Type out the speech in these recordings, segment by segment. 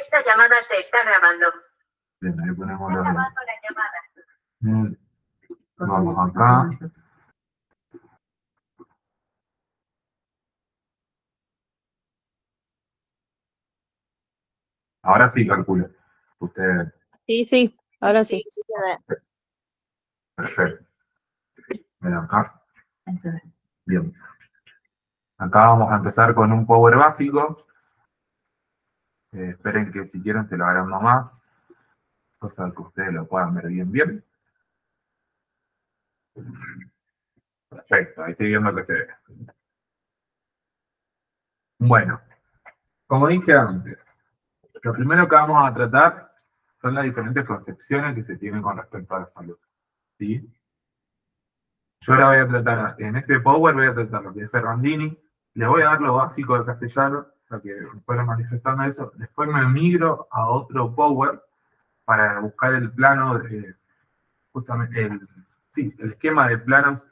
Esta llamada se está grabando. Bien, ahí ponemos Está la... grabando la llamada. Vamos acá. Ahora sí calcula. Usted, Sí, ahora sí. perfecto. Ven acá. Bien. Acá vamos a empezar con un power básico. Esperen que si quieren te lo agrando más. Cosa que ustedes lo puedan ver bien. Perfecto, ahí estoy viendo que se ve. Bueno, como dije antes, lo primero que vamos a tratar son las diferentes concepciones que se tienen con respecto a la salud. ¿Sí? Yo ahora voy a tratar, en este Power voy a tratar lo que es Ferrandini, le voy a dar lo básico de castellano, lo que fueron manifestando eso, después me migro a otro Power para buscar el plano, justamente el esquema de planos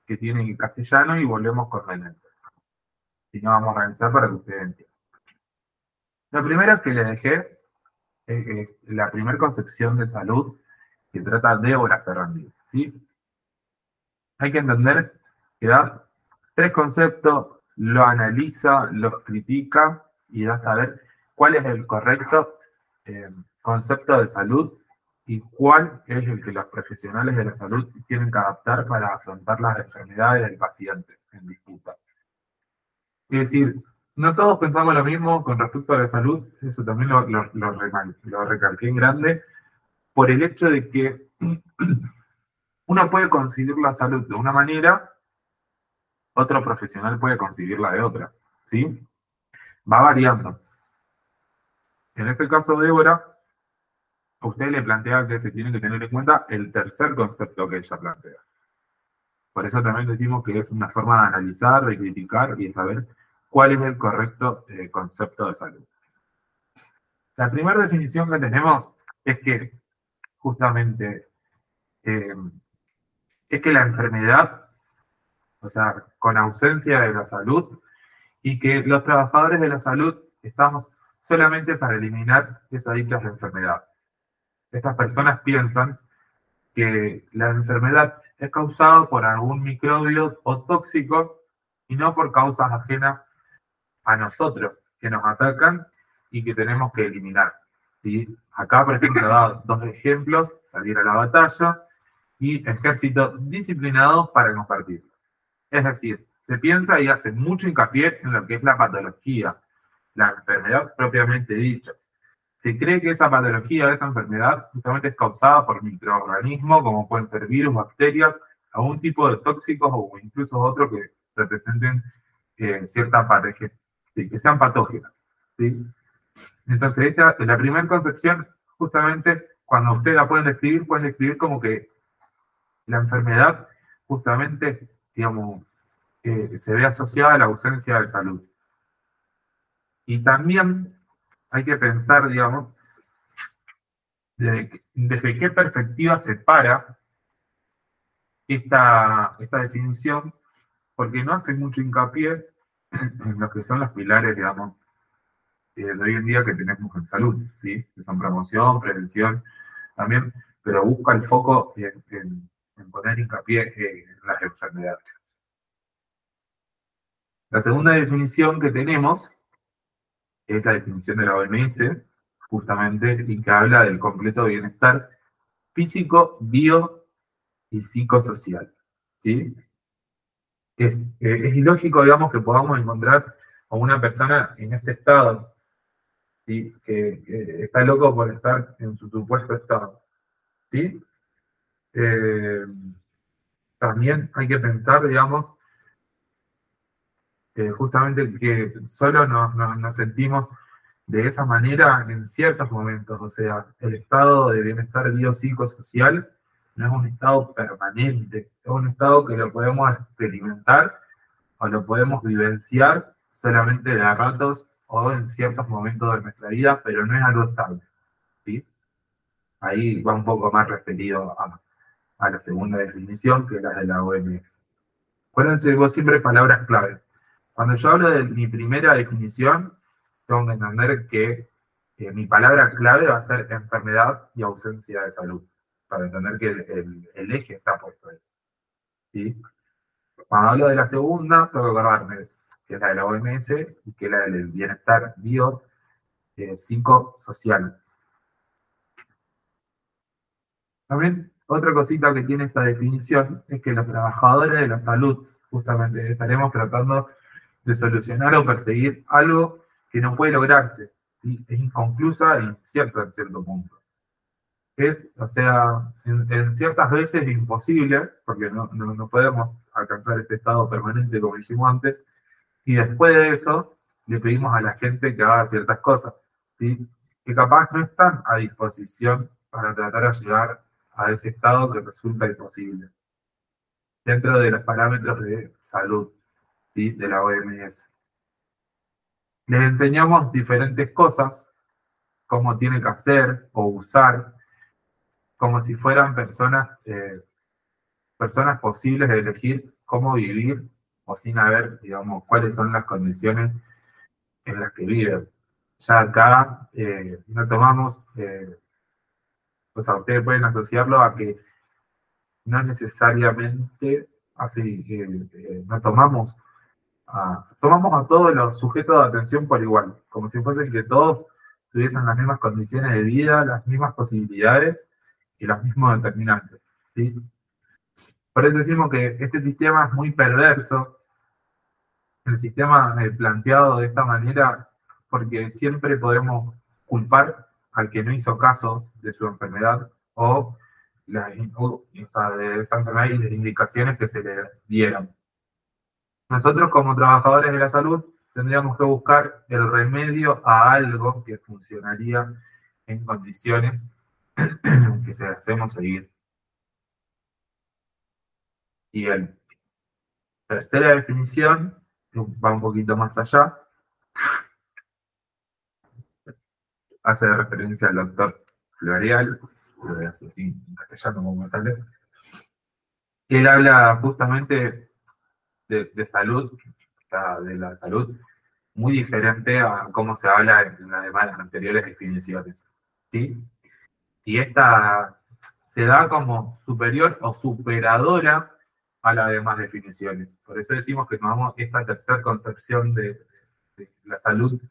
que tiene en castellano y volvemos con René. Si no, vamos a organizar para que ustedes entiendan. Lo primero que le dejé es la primera concepción de salud que trata Débora Ferrandini, ¿sí? Hay que entender que da tres conceptos, lo analiza, los critica y da a saber cuál es el correcto concepto de salud y cuál es el que los profesionales de la salud tienen que adaptar para afrontar las enfermedades del paciente en disputa. Es decir, no todos pensamos lo mismo con respecto a la salud, eso también lo recalqué en grande, por el hecho de que uno puede concebir la salud de una manera, otro profesional puede concebirla de otra, ¿sí? Va variando. En este caso, Débora, a usted le plantea que se tiene que tener en cuenta el tercer concepto que ella plantea. Por eso también decimos que es una forma de analizar, de criticar y de saber cuál es el correcto concepto de salud. La primera definición que tenemos es que justamente es que la enfermedad, o sea, con ausencia de la salud, y que los trabajadores de la salud estamos solamente para eliminar esas dichas enfermedades. Estas personas piensan que la enfermedad es causada por algún microbio o tóxico y no por causas ajenas a nosotros, que nos atacan y que tenemos que eliminar. ¿Sí? Acá, por ejemplo, da dos ejemplos: salir a la batalla y ejército disciplinados para compartir. Es decir, se piensa y hace mucho hincapié en lo que es la patología, la enfermedad propiamente dicha. Se cree que esa patología, esa enfermedad, justamente es causada por microorganismos, como pueden ser virus, bacterias, algún tipo de tóxicos o incluso otros que representen cierta patología, sí, que sean patógenas. ¿Sí? Entonces, esta es la primera concepción, justamente, cuando ustedes la pueden describir como que la enfermedad, justamente, digamos, se ve asociada a la ausencia de salud. Y también hay que pensar, digamos, desde qué perspectiva se para esta definición, porque no hace mucho hincapié en lo que son los pilares, digamos, de hoy en día que tenemos en salud, ¿sí? Que son promoción, prevención, también, pero busca el foco en poner hincapié en las enfermedades. La segunda definición que tenemos es la definición de la OMS, justamente, y que habla del completo bienestar físico, bio y psicosocial. ¿Sí? Es ilógico, digamos, que podamos encontrar a una persona en este estado, ¿sí? Que está loco por estar en su supuesto estado. ¿Sí? También hay que pensar, digamos, justamente que solo nos sentimos de esa manera en ciertos momentos. O sea, el estado de bienestar biopsicosocial no es un estado permanente, es un estado que lo podemos experimentar o lo podemos vivenciar solamente de a ratos o en ciertos momentos de nuestra vida, pero no es algo estable. ¿Sí? Ahí va un poco más referido a la segunda definición, que es la de la OMS. Acuérdense vos siempre palabras clave. Cuando yo hablo de mi primera definición, tengo que entender que mi palabra clave va a ser enfermedad y ausencia de salud, para entender que el eje está puesto ahí. ¿Sí? Cuando hablo de la segunda, tengo que acordarme que es la de la OMS y que es la del bienestar psicosocial. También otra cosita que tiene esta definición es que los trabajadores de la salud justamente estaremos tratando de solucionar o perseguir algo que no puede lograrse, ¿sí? Es inconclusa e incierta en cierto punto. O sea, en ciertas veces es imposible, porque no podemos alcanzar este estado permanente como dijimos antes, y después de eso le pedimos a la gente que haga ciertas cosas, ¿sí? Que capaz no están a disposición para tratar de llegar a ese estado que resulta imposible, dentro de los parámetros de salud, ¿sí? De la OMS. Les enseñamos diferentes cosas, cómo tiene que hacer o usar, como si fueran personas posibles de elegir cómo vivir o sin haber, digamos, cuáles son las condiciones en las que viven. Ya acá no tomamos, o sea, ustedes pueden asociarlo a que no necesariamente así, no tomamos a todos los sujetos de atención por igual, como si fuese que todos tuviesen las mismas condiciones de vida, las mismas posibilidades y los mismos determinantes, ¿sí? Por eso decimos que este sistema es muy perverso, el sistema planteado de esta manera, porque siempre podemos culpar al que no hizo caso de su enfermedad o sea, de esa enfermedad y de indicaciones que se le dieron. Nosotros como trabajadores de la salud tendríamos que buscar el remedio a algo que funcionaría en condiciones que se hacemos seguir. Y el tercera definición va un poquito más allá, hace referencia al doctor Floreal, lo voy a hacer así en castellano como me sale. Él habla justamente de salud, de la salud, muy diferente a cómo se habla en las demás anteriores definiciones, ¿sí? Y esta se da como superior o superadora a las demás definiciones. Por eso decimos que tomamos esta tercera concepción de la salud.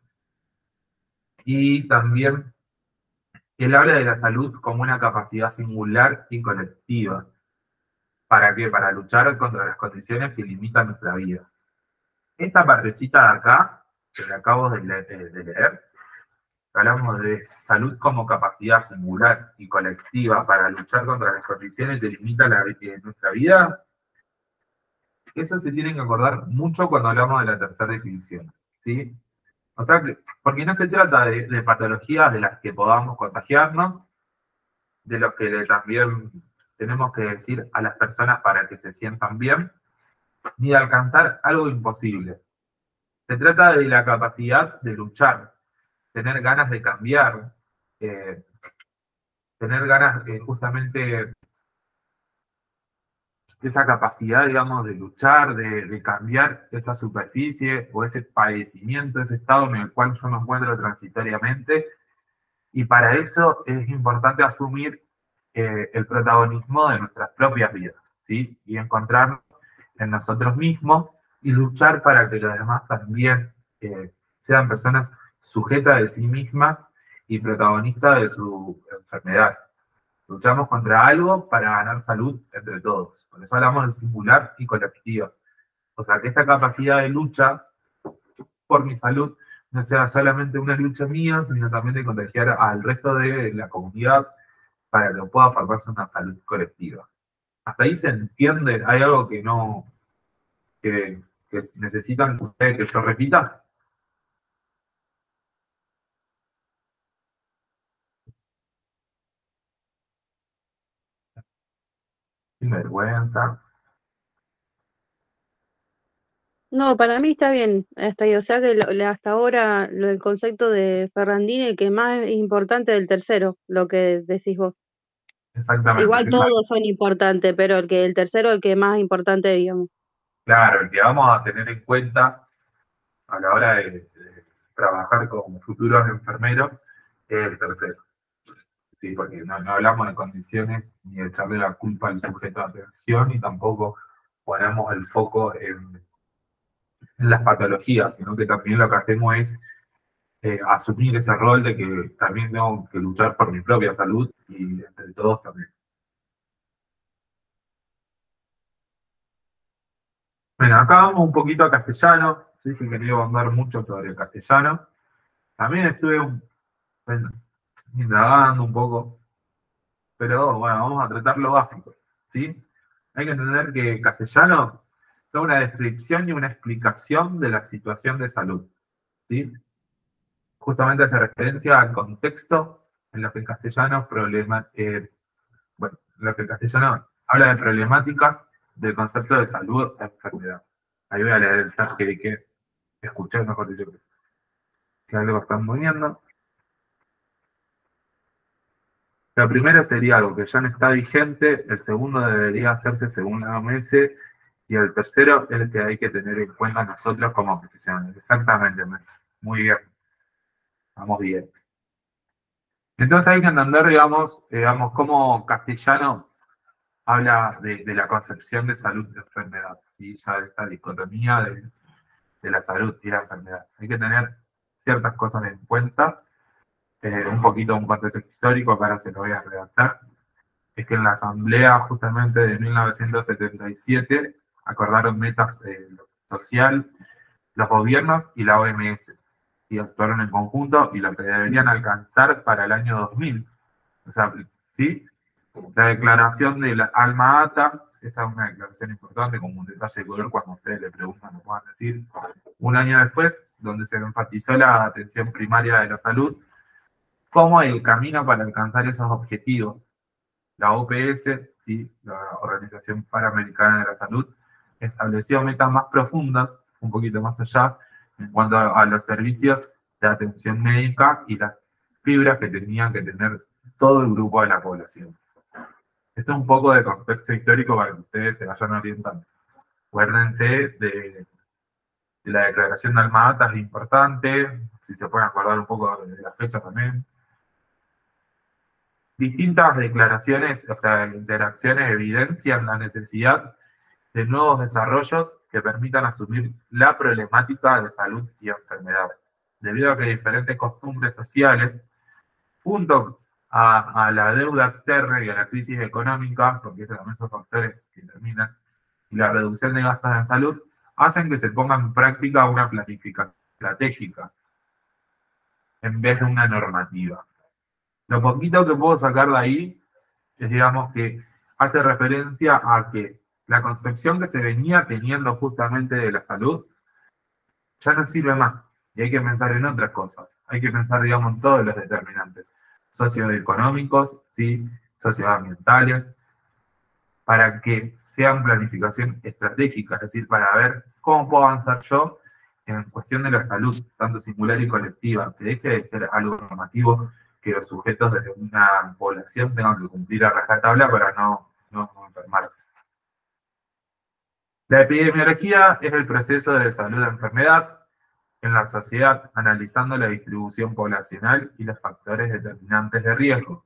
Y también él habla de la salud como una capacidad singular y colectiva. ¿Para qué? Para luchar contra las condiciones que limitan nuestra vida. Esta partecita de acá, que le acabo de leer, hablamos de salud como capacidad singular y colectiva para luchar contra las condiciones que limitan nuestra vida. Eso se tiene que acordar mucho cuando hablamos de la tercera definición, ¿sí? O sea, porque no se trata de patologías de las que podamos contagiarnos, de los que también tenemos que decir a las personas para que se sientan bien, ni de alcanzar algo imposible. Se trata de la capacidad de luchar, tener ganas de cambiar, eh, tener ganas justamente esa capacidad, digamos, de luchar, de cambiar esa superficie o ese padecimiento, ese estado en el cual yo me encuentro transitoriamente. Y para eso es importante asumir el protagonismo de nuestras propias vidas, ¿sí? Y encontrarnos en nosotros mismos y luchar para que los demás también sean personas sujetas de sí mismas y protagonistas de su enfermedad. Luchamos contra algo para ganar salud entre todos. Por eso hablamos de singular y colectiva. O sea, que esta capacidad de lucha por mi salud no sea solamente una lucha mía, sino también de contagiar al resto de la comunidad para que pueda formarse una salud colectiva. Hasta ahí se entiende, hay algo que no, que necesitan ustedes que yo repita. Sin vergüenza. No, para mí está bien, hasta ahí. O sea que hasta ahora el concepto de Ferrandini, el que más es importante del tercero, lo que decís vos. Exactamente. Igual todos son importantes, pero el tercero el que más importante, digamos. Claro, el que vamos a tener en cuenta a la hora de trabajar como futuros enfermeros es el tercero. Sí, porque no hablamos de condiciones ni de echarle la culpa al sujeto de atención y tampoco ponemos el foco en las patologías, sino que también lo que hacemos es asumir ese rol de que también tengo que luchar por mi propia salud y entre todos también. Bueno, acá vamos un poquito a castellano. Sí, que quería hablar mucho sobre el castellano. También estuve bueno, indagando un poco, pero bueno, vamos a tratar lo básico, ¿sí? Hay que entender que castellano es una descripción y una explicación de la situación de salud, ¿sí? Justamente hace referencia al contexto en lo que el castellano bueno, lo que el castellano habla de problemáticas del concepto de salud e enfermedad. Ahí voy a leer el chat que escuché, mejor dicho, que algo están poniendo. La primera sería algo que ya no está vigente, el segundo debería hacerse según la OMS y el tercero es el que hay que tener en cuenta nosotros como profesionales. Exactamente, muy bien. Vamos bien. Entonces hay que entender, digamos cómo castellano habla de la concepción de salud y enfermedad, ¿sí? Ya de esta dicotomía de la salud y la enfermedad. Hay que tener ciertas cosas en cuenta, un poquito un contexto histórico, para se lo voy a redactar. Es que en la Asamblea justamente de 1977 acordaron metas social, los gobiernos y la OMS, y actuaron en conjunto y lo que deberían alcanzar para el año 2000. O sea, ¿sí? La declaración de la Alma Ata, esta es una declaración importante, como un detalle de color cuando ustedes le preguntan, lo puedan decir, un año después, donde se enfatizó la atención primaria de la salud como el camino para alcanzar esos objetivos. La OPS, ¿sí? La Organización Panamericana de la Salud, estableció metas más profundas, un poquito más allá, en cuanto a los servicios de atención médica y las fibras que tenían que tener todo el grupo de la población. Esto es un poco de contexto histórico para que ustedes se vayan orientando. Acuérdense de la declaración de Alma Ata, es importante, si se pueden acordar un poco de la fecha también. Distintas declaraciones, o sea, interacciones evidencian la necesidad de nuevos desarrollos que permitan asumir la problemática de salud y enfermedad, debido a que diferentes costumbres sociales, junto a la deuda externa y a la crisis económica, porque esos también son factores que determinan, y la reducción de gastos en salud, hacen que se ponga en práctica una planificación estratégica en vez de una normativa. Lo poquito que puedo sacar de ahí es, digamos, que hace referencia a que la concepción que se venía teniendo justamente de la salud ya no sirve más. Y hay que pensar en otras cosas. Hay que pensar, digamos, en todos los determinantes socioeconómicos, ¿sí? Socioambientales, para que sean planificación estratégica, es decir, para ver cómo puedo avanzar yo en cuestión de la salud, tanto singular y colectiva, que deje de ser algo normativo que los sujetos de una población tengan que cumplir a rajatabla para no enfermarse. La epidemiología es el proceso de salud de enfermedad en la sociedad, analizando la distribución poblacional y los factores determinantes de riesgo,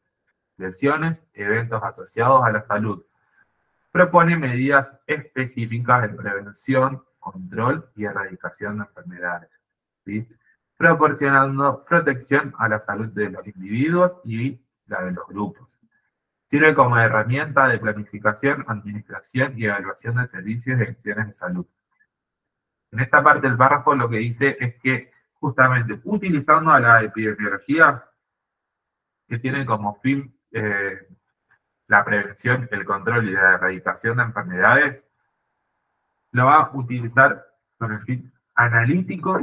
lesiones, eventos asociados a la salud. Propone medidas específicas de prevención, control y erradicación de enfermedades, ¿sí? Proporcionando protección a la salud de los individuos y la de los grupos. Sirve como herramienta de planificación, administración y evaluación de servicios y acciones de salud. En esta parte del párrafo lo que dice es que justamente utilizando a la epidemiología, que tiene como fin la prevención, el control y la erradicación de enfermedades, lo va a utilizar con el fin analítico,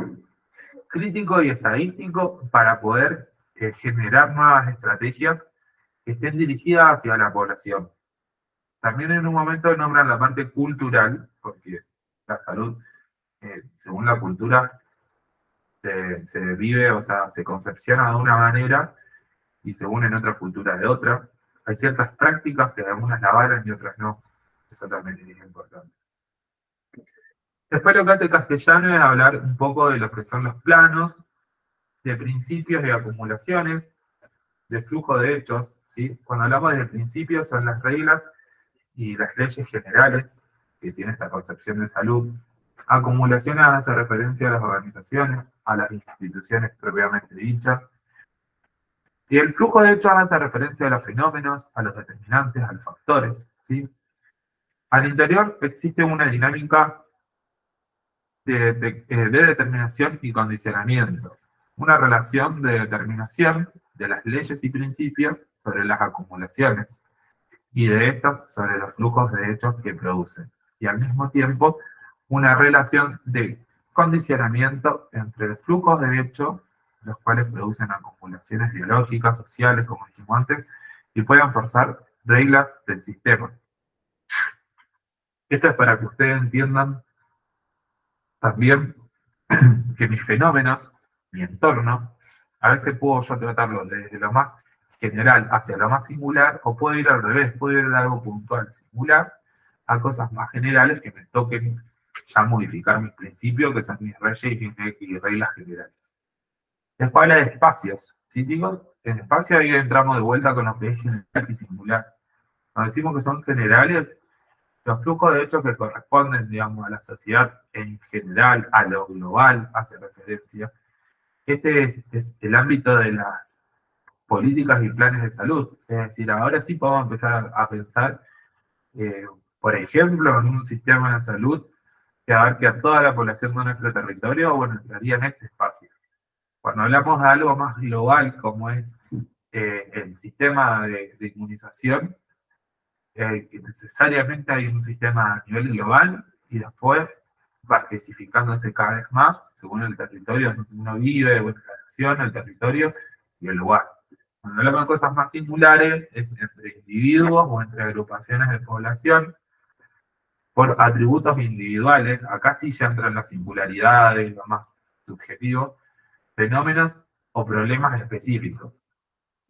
crítico y estadístico para poder generar nuevas estrategias que estén dirigidas hacia la población. También en un momento nombran la parte cultural, porque la salud, según la cultura, se vive, o sea, se concepciona de una manera y según en otra cultura de otra. Hay ciertas prácticas que algunas la avalan y otras no. Eso también es importante. Después lo que hace Castellano es hablar un poco de lo que son los planos, de principios y acumulaciones, de flujo de hechos, ¿sí? Cuando hablamos del principio son las reglas y las leyes generales que tiene esta concepción de salud. Acumulaciones hace referencia a las organizaciones, a las instituciones propiamente dichas. Y el flujo de hechos hace referencia a los fenómenos, a los determinantes, a los factores, ¿sí? Al interior existe una dinámica de determinación y condicionamiento, una relación de determinación de las leyes y principios sobre las acumulaciones y de estas sobre los flujos de hechos que producen, y al mismo tiempo una relación de condicionamiento entre los flujos de hechos, los cuales producen acumulaciones biológicas, sociales, como dijimos antes, y pueden forzar reglas del sistema. Esto es para que ustedes entiendan también que mis fenómenos, mi entorno, a veces puedo yo tratarlo desde lo más general hacia lo más singular, o puedo ir al revés, puedo ir de algo puntual singular a cosas más generales que me toquen ya modificar mis principios, que son mis y reglas generales. Después habla de espacios. Si digo en espacio, ahí entramos de vuelta con lo que es general y singular. Cuando decimos que son generales, los flujos de hechos que corresponden, digamos, a la sociedad en general, a lo global, hace referencia. Este es el ámbito de las políticas y planes de salud. Es decir, ahora sí podemos empezar a pensar, por ejemplo, en un sistema de salud que abarque a toda la población de nuestro territorio, bueno, entraría en este espacio. Cuando hablamos de algo más global, como es el sistema de inmunización, que necesariamente hay un sistema a nivel global y después va especificándose cada vez más según el territorio donde uno vive, o la nación, el territorio y el lugar. Cuando hablamos de cosas más singulares, es entre individuos o entre agrupaciones de población, por atributos individuales, acá sí ya entran las singularidades, lo más subjetivo, fenómenos o problemas específicos.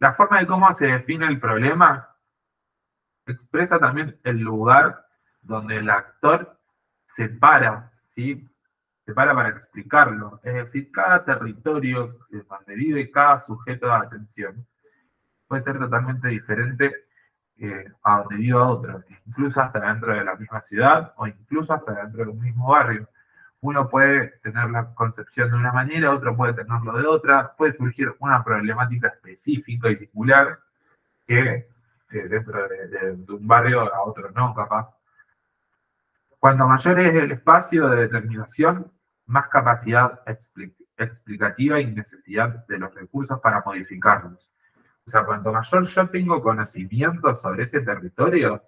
La forma de cómo se define el problema expresa también el lugar donde el actor se para, ¿sí? Se para explicarlo. Es decir, cada territorio donde vive cada sujeto de atención puede ser totalmente diferente a donde viva otro, incluso hasta dentro de la misma ciudad o incluso hasta dentro de un mismo barrio. Uno puede tener la concepción de una manera, otro puede tenerlo de otra, puede surgir una problemática específica y singular que dentro de un barrio a otro no, capaz. Cuando mayor es el espacio de determinación, más capacidad explicativa y necesidad de los recursos para modificarlos. O sea, cuanto mayor yo tengo conocimiento sobre ese territorio,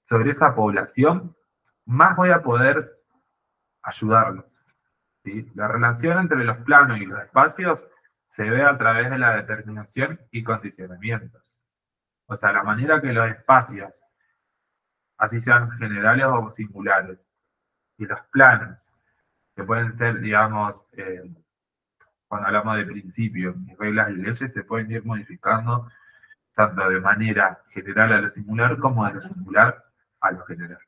sobre esa población, más voy a poder ayudarlos, ¿sí? La relación entre los planos y los espacios se ve a través de la determinación y condicionamientos. O sea, la manera que los espacios, así sean generales o singulares, y los planos, que pueden ser, digamos, cuando hablamos de principios, reglas y leyes, se pueden ir modificando tanto de manera general a lo singular como de lo singular a lo general.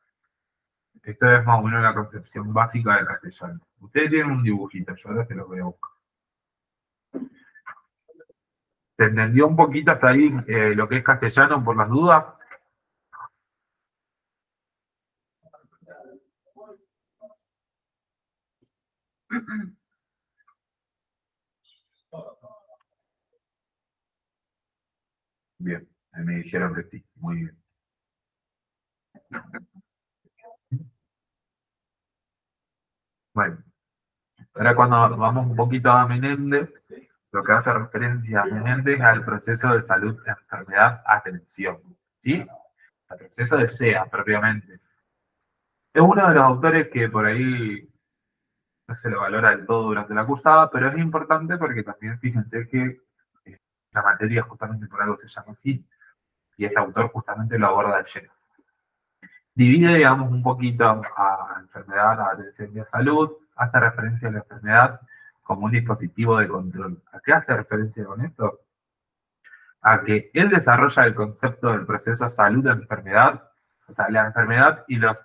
Esto es más o menos la concepción básica del castellano. Ustedes tienen un dibujito, yo ahora se los voy a buscar. ¿Se entendió un poquito hasta ahí lo que es castellano por las dudas? Bien, me dijeron que sí, muy bien. Bueno, ahora cuando vamos un poquito a Menéndez, lo que hace referencia a Menéndez es al proceso de salud, enfermedad, atención, ¿sí? Al proceso de SEA, propiamente. Es uno de los autores que por ahí no se lo valora del todo durante la cursada, pero es importante porque también fíjense que la materia justamente por algo se llama así, y este autor justamente lo aborda de lleno. Divide, digamos, un poquito a enfermedad, a atención y a salud, hace referencia a la enfermedad como un dispositivo de control. ¿A qué hace referencia con esto? A que él desarrolla el concepto del proceso salud-enfermedad, o sea, la enfermedad y los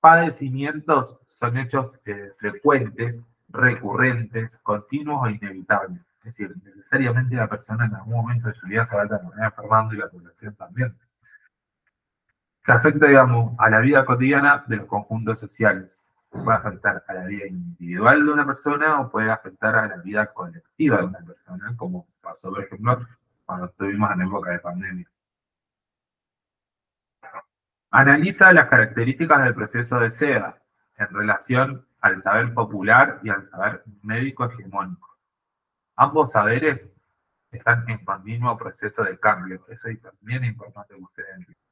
padecimientos son hechos frecuentes, recurrentes, continuos o inevitables. Es decir, necesariamente la persona en algún momento de su vida se va a terminar enfermando y la población también. Que afecta, digamos, a la vida cotidiana de los conjuntos sociales. Puede afectar a la vida individual de una persona o puede afectar a la vida colectiva de una persona, como pasó, por ejemplo, cuando estuvimos en época de pandemia. Analiza las características del proceso de SEA en relación al saber popular y al saber médico hegemónico. Ambos saberes están en continuo proceso de cambio. Eso es también importante que ustedes entiendan.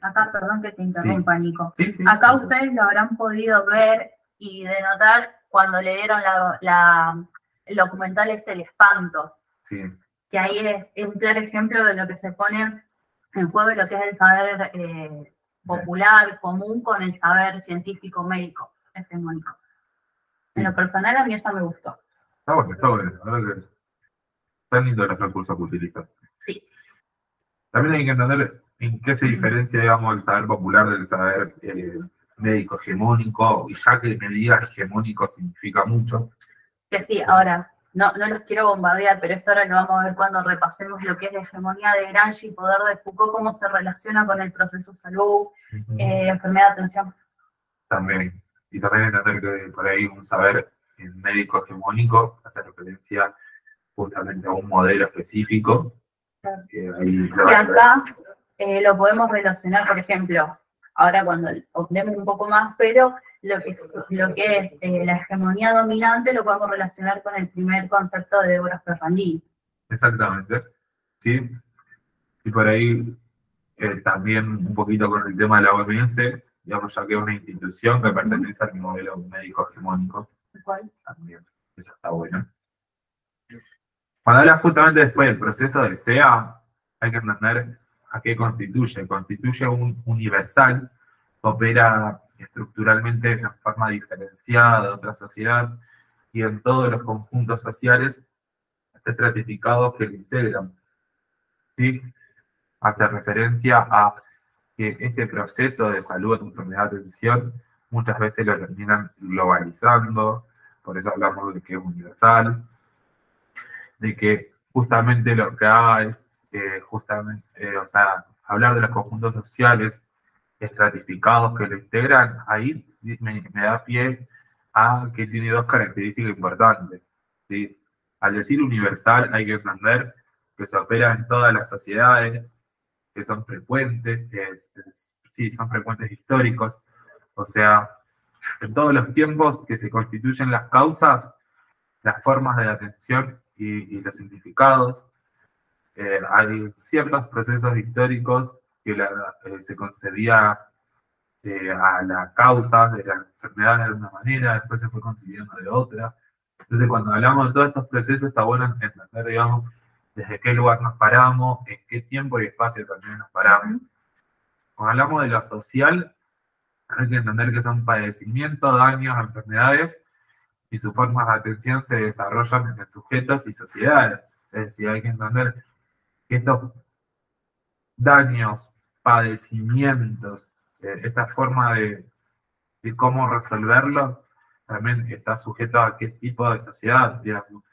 Acá, perdón que te interrumpa, Nico. Sí, sí. Acá ustedes lo habrán podido ver y denotar cuando le dieron el documental El Espanto. Sí. Que ahí es un claro ejemplo de lo que se pone en juego y lo que es el saber popular, común, con el saber científico, médico, hegemónico. En lo personal, a mí eso me gustó. Está bueno, está bueno. La verdad que están lindos los recursos que utilizan. Sí. También hay que entender en qué se diferencia, digamos, el saber popular del saber médico hegemónico, y ya que me diga hegemónico significa mucho. Que sí, ahora, no los quiero bombardear, pero esto ahora lo vamos a ver cuando repasemos lo que es la hegemonía de Gramsci y poder de Foucault, cómo se relaciona con el proceso salud, enfermedad de atención. También. Y también entender que por ahí un saber médico hegemónico hace referencia justamente a un modelo específico. Que ahí Y acá lo podemos relacionar, por ejemplo, ahora cuando optemos un poco más, pero lo que es la hegemonía dominante lo podemos relacionar con el primer concepto de Deborah Ferrandini. Exactamente. Sí. Y por ahí también un poquito con el tema de la OMS, digamos, ya que es una institución que pertenece al modelo médico hegemónico. ¿Cuál? También. Eso está bueno. Cuando hablas justamente después del proceso de SEA, hay que entender a qué constituye. Constituye un universal que opera estructuralmente en forma diferenciada de otra sociedad y en todos los conjuntos sociales estratificados que lo integran. ¿Sí? Hace referencia a que este proceso de salud, enfermedad, atención, muchas veces lo terminan globalizando, por eso hablamos de que es universal, de que justamente lo que haga es o sea, hablar de los conjuntos sociales estratificados que lo integran, ahí me da pie a que tiene dos características importantes. ¿Sí? Al decir universal hay que entender que se opera en todas las sociedades, que son frecuentes, sí, son frecuentes históricos, o sea, en todos los tiempos que se constituyen las causas, las formas de atención y los significados. Hay ciertos procesos históricos que se concebía a la causa de la enfermedad de una manera, después se fue concibiendo de otra. Entonces, cuando hablamos de todos estos procesos, está bueno entender, digamos, desde qué lugar nos paramos, en qué tiempo y espacio también nos paramos. Cuando hablamos de lo social, hay que entender que son padecimientos, daños, enfermedades, y sus formas de atención se desarrollan entre sujetos y sociedades. Es decir, hay que entender que estos daños, padecimientos, esta forma de cómo resolverlo, también está sujeto a qué tipo de sociedad, digamos,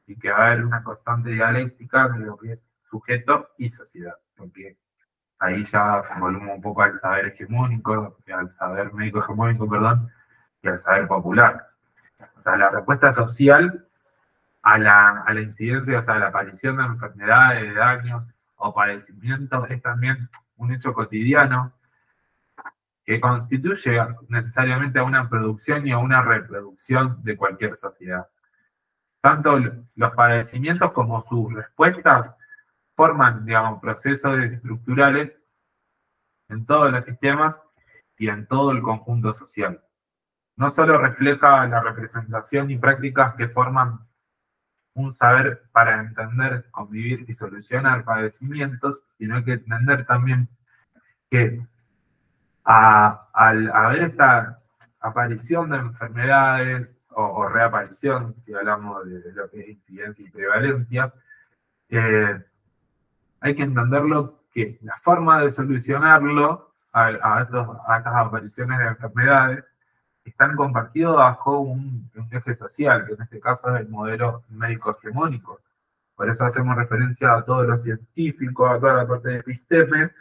y que va a haber una constante dialéctica de lo que es sujeto y sociedad, porque ahí ya volvemos un poco al saber hegemónico, al saber médico hegemónico, perdón, y al saber popular. O sea, la respuesta social a la incidencia, o sea, a la aparición de enfermedades, de daños o padecimientos, es también un hecho cotidiano que constituye necesariamente a una producción y a una reproducción de cualquier sociedad. Tanto los padecimientos como sus respuestas forman, digamos, procesos estructurales en todos los sistemas y en todo el conjunto social. No solo refleja la representación y prácticas que forman un saber para entender, convivir y solucionar padecimientos, sino hay que entender también que al haber esta aparición de enfermedades o reaparición, si hablamos de lo que es incidencia y prevalencia, hay que entenderlo que la forma de solucionarlo a estas apariciones de enfermedades están compartidos bajo un eje social, que en este caso es el modelo médico hegemónico. Por eso hacemos referencia a todo lo científico, a toda la parte de episteme,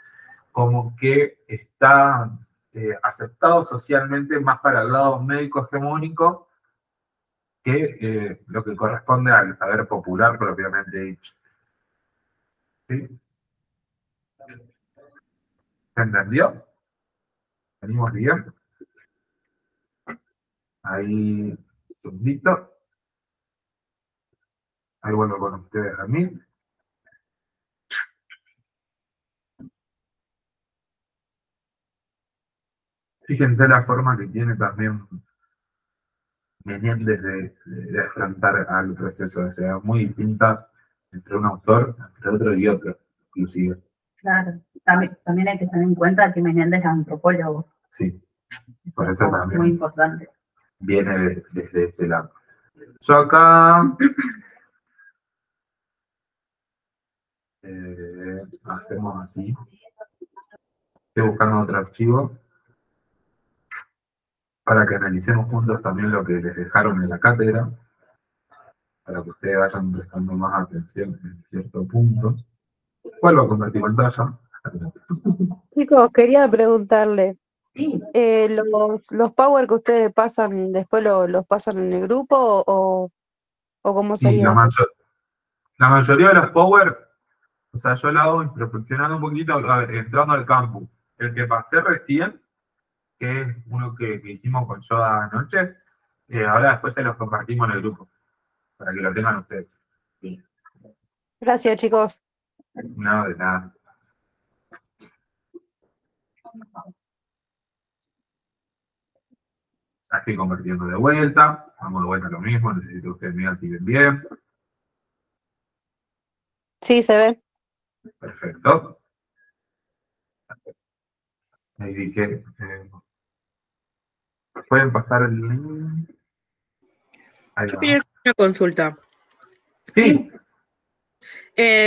como que está aceptado socialmente más para el lado médico hegemónico que lo que corresponde al saber popular propiamente dicho. ¿Sí? ¿Se entendió? ¿Venimos bien? Ahí, un segundito. Ahí vuelvo con ustedes a mí. Fíjense la forma que tiene también Menéndez de afrontar al proceso, o sea, muy distinta entre un autor, entre otro y otro, inclusive. Claro, también hay que tener en cuenta que Menéndez es antropólogo. Sí, Eso por es eso también muy importante. viene desde ese lado. Yo acá hacemos así. Estoy buscando otro archivo para que analicemos juntos también lo que les dejaron en la cátedra, para que ustedes vayan prestando más atención en ciertos puntos. Vuelvo a compartir pantalla. Chicos, quería preguntarle, Sí, ¿los power que ustedes pasan, después los pasan en el grupo o cómo Sí, sería eso? la mayoría de los power, o sea, yo lo hago introspeccionando un poquito, a ver, entrando al campus. El que pasé recién, que es uno que hicimos con Yoda anoche, ahora después se los compartimos en el grupo, para que lo tengan ustedes. sí. Gracias, chicos. No, de nada. La estoy convirtiendo de vuelta, vamos de vuelta a lo mismo, necesito que ustedes me activen bien. Sí, se ve. Perfecto. Ahí dije, ¿pueden pasar el link? Ahí Yo va. quería hacer una consulta. Sí,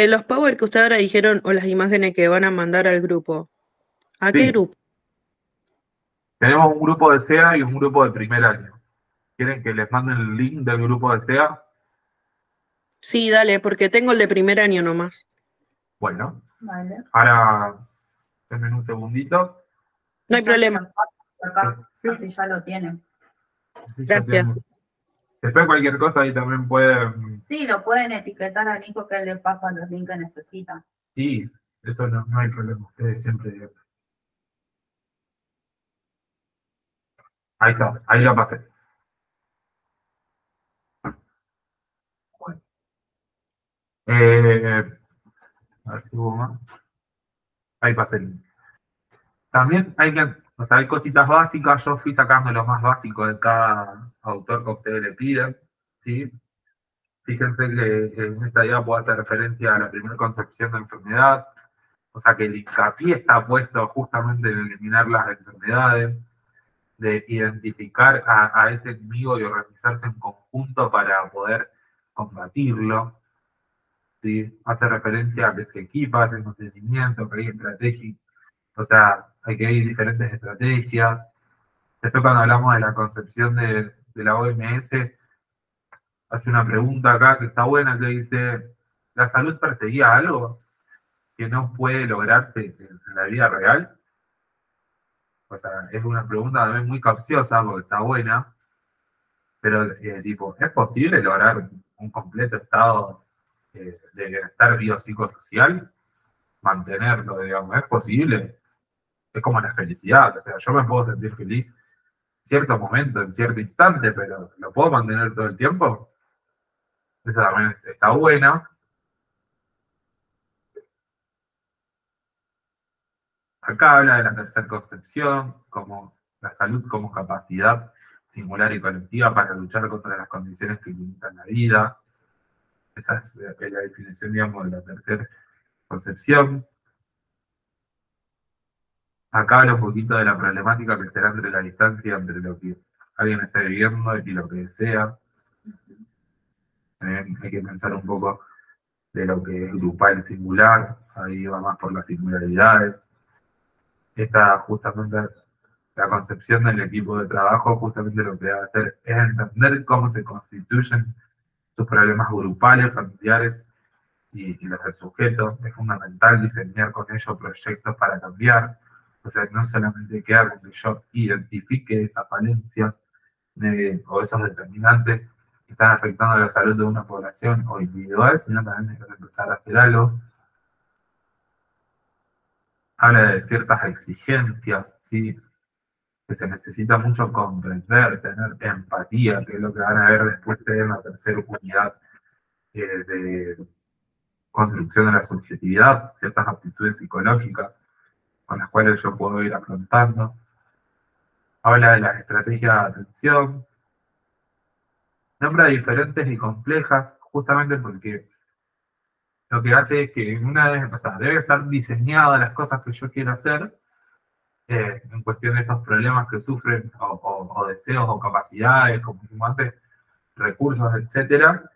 Los power que ustedes ahora dijeron o las imágenes que van a mandar al grupo, ¿a qué sí. grupo? Tenemos un grupo de SEA y un grupo de primer año. ¿Quieren que les manden el link del grupo de SEA? Sí, dale, porque tengo el de primer año nomás. Bueno, Vale. ahora denme un segundito. No hay Ya problema. acá, así ya lo tienen. Sí, ya Gracias. tenemos. Después cualquier cosa ahí también pueden. Sí, lo pueden etiquetar a Nico que él le pasa los links que necesitan. Sí, eso no hay problema. Ustedes siempre. Ahí está, ahí lo pasé. Bueno. A ver si hubo más. Ahí pasé el link. También o sea, hay cositas básicas. Yo fui sacando lo más básico de cada autor que ustedes le piden. ¿Sí? Fíjense que en esta idea puedo hacer referencia a la primera concepción de enfermedad, o sea que el hincapié está puesto justamente en eliminar las enfermedades, de identificar a ese enemigo y organizarse en conjunto para poder combatirlo. ¿Sí? Hace referencia a que se equipa, hace mantenimiento, que hay estrategias, o sea, hay que ir diferentes estrategias. Después cuando hablamos de la concepción de la OMS, hace una pregunta acá que está buena, que dice, ¿la salud perseguía algo que no puede lograrse en la vida real? O sea, es una pregunta también muy capciosa porque está buena, pero tipo, ¿es posible lograr un completo estado de bienestar biopsicosocial? Mantenerlo, digamos, ¿es posible? Es como la felicidad, o sea, yo me puedo sentir feliz en cierto momento, en cierto instante, pero ¿lo puedo mantener todo el tiempo? Esa también está buena. Acá habla de la tercera concepción, como la salud como capacidad singular y colectiva para luchar contra las condiciones que limitan la vida. Esa es la definición, digamos, de la tercera concepción. Acá habla un poquito de la problemática que será entre la distancia entre lo que alguien está viviendo y lo que desea. Hay que pensar un poco de lo que es grupal singular, ahí va más por las singularidades. Esta justamente la concepción del equipo de trabajo justamente lo que debe hacer es entender cómo se constituyen sus problemas grupales, familiares y los del sujeto. Es fundamental diseñar con ellos proyectos para cambiar. O sea, no solamente quedar con que yo identifique esas falencias o esos determinantes que están afectando la salud de una población o individual, sino también hay que empezar a hacer algo. Habla de ciertas exigencias, ¿sí? Que se necesita mucho comprender, tener empatía, que es lo que van a ver después de la tercera unidad de construcción de la subjetividad, ciertas aptitudes psicológicas con las cuales yo puedo ir afrontando. Habla de las estrategias de atención, nombra diferentes y complejas, justamente porque lo que hace es que una vez, o sea, debe estar diseñadas las cosas que yo quiero hacer, en cuestión de estos problemas que sufren, o deseos, o capacidades, como antes, recursos, etcétera,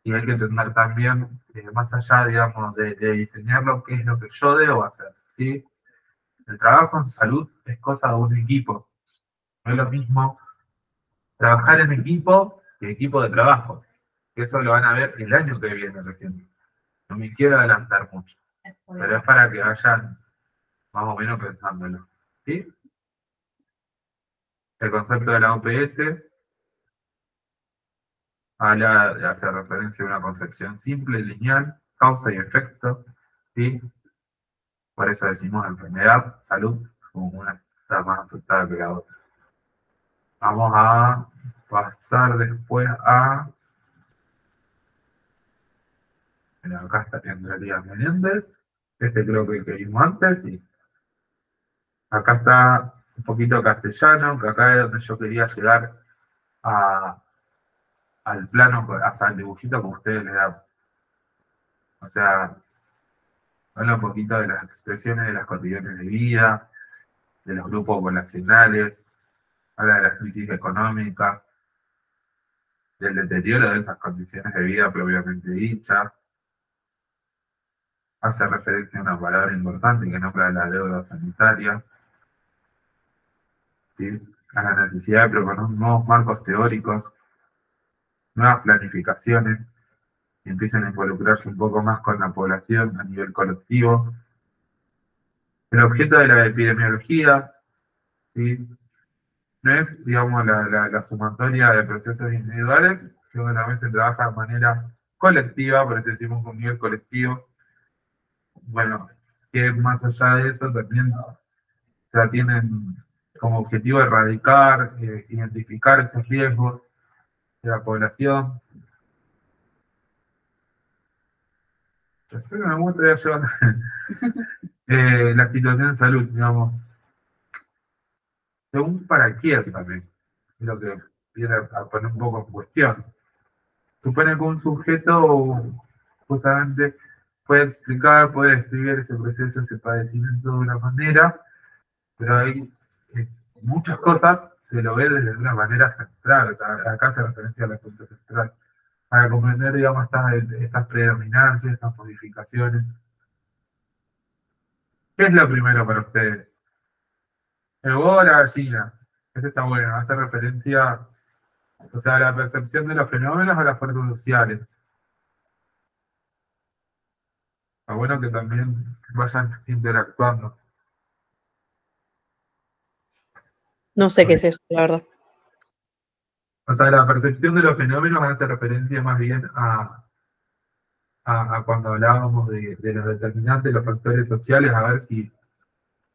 y hay que entender también, más allá, digamos, de diseñarlo, qué es lo que yo debo hacer, ¿sí? El trabajo en salud es cosa de un equipo, no es lo mismo trabajar en equipo que equipo de trabajo, que eso lo van a ver el año que viene recién. No me quiero adelantar mucho, pero es para que vayan más o menos pensándolo, ¿sí? El concepto de la OPS hace referencia a una concepción simple, lineal, causa y efecto, ¿sí? Por eso decimos enfermedad, salud, como una está más afectada que la otra. Vamos a pasar después a... Mira, acá está Andrea Menéndez. Este creo que vimos antes, y acá está un poquito castellano, que acá es donde yo quería llegar al plano, hasta el dibujito que ustedes le dan. O sea, habla un poquito de las expresiones de las condiciones de vida, de los grupos poblacionales, habla de las crisis económicas, del deterioro de esas condiciones de vida propiamente dichas, hace referencia a una palabra importante que nombra la deuda sanitaria, ¿sí? A la necesidad de proponer nuevos marcos teóricos, nuevas planificaciones, que empiecen a involucrarse un poco más con la población a nivel colectivo. El objeto de la epidemiología, ¿sí? No es, digamos, la sumatoria de procesos individuales, sino que también se trabaja de manera colectiva, por eso decimos un nivel colectivo. Bueno, que más allá de eso también, o sea, tienen como objetivo erradicar, identificar estos riesgos de la población. Espero que me muestre la situación de salud, digamos, según para quién también, es lo que viene a poner un poco en cuestión. Supone que un sujeto justamente puede explicar, puede describir ese proceso, ese padecimiento de una manera, pero hay muchas cosas se lo ve desde una manera central, o sea, acá se referencia a la punta central, para comprender, digamos, estas predominancias, estas modificaciones. ¿Qué es lo primero para ustedes? El huevo o la gallina. Este está bueno, hace referencia, o sea, a la percepción de los fenómenos o las fuerzas sociales. Está bueno que también vayan interactuando. No sé qué es eso, la verdad. O sea, la percepción de los fenómenos hace referencia más bien a cuando hablábamos de los determinantes, los factores sociales, a ver si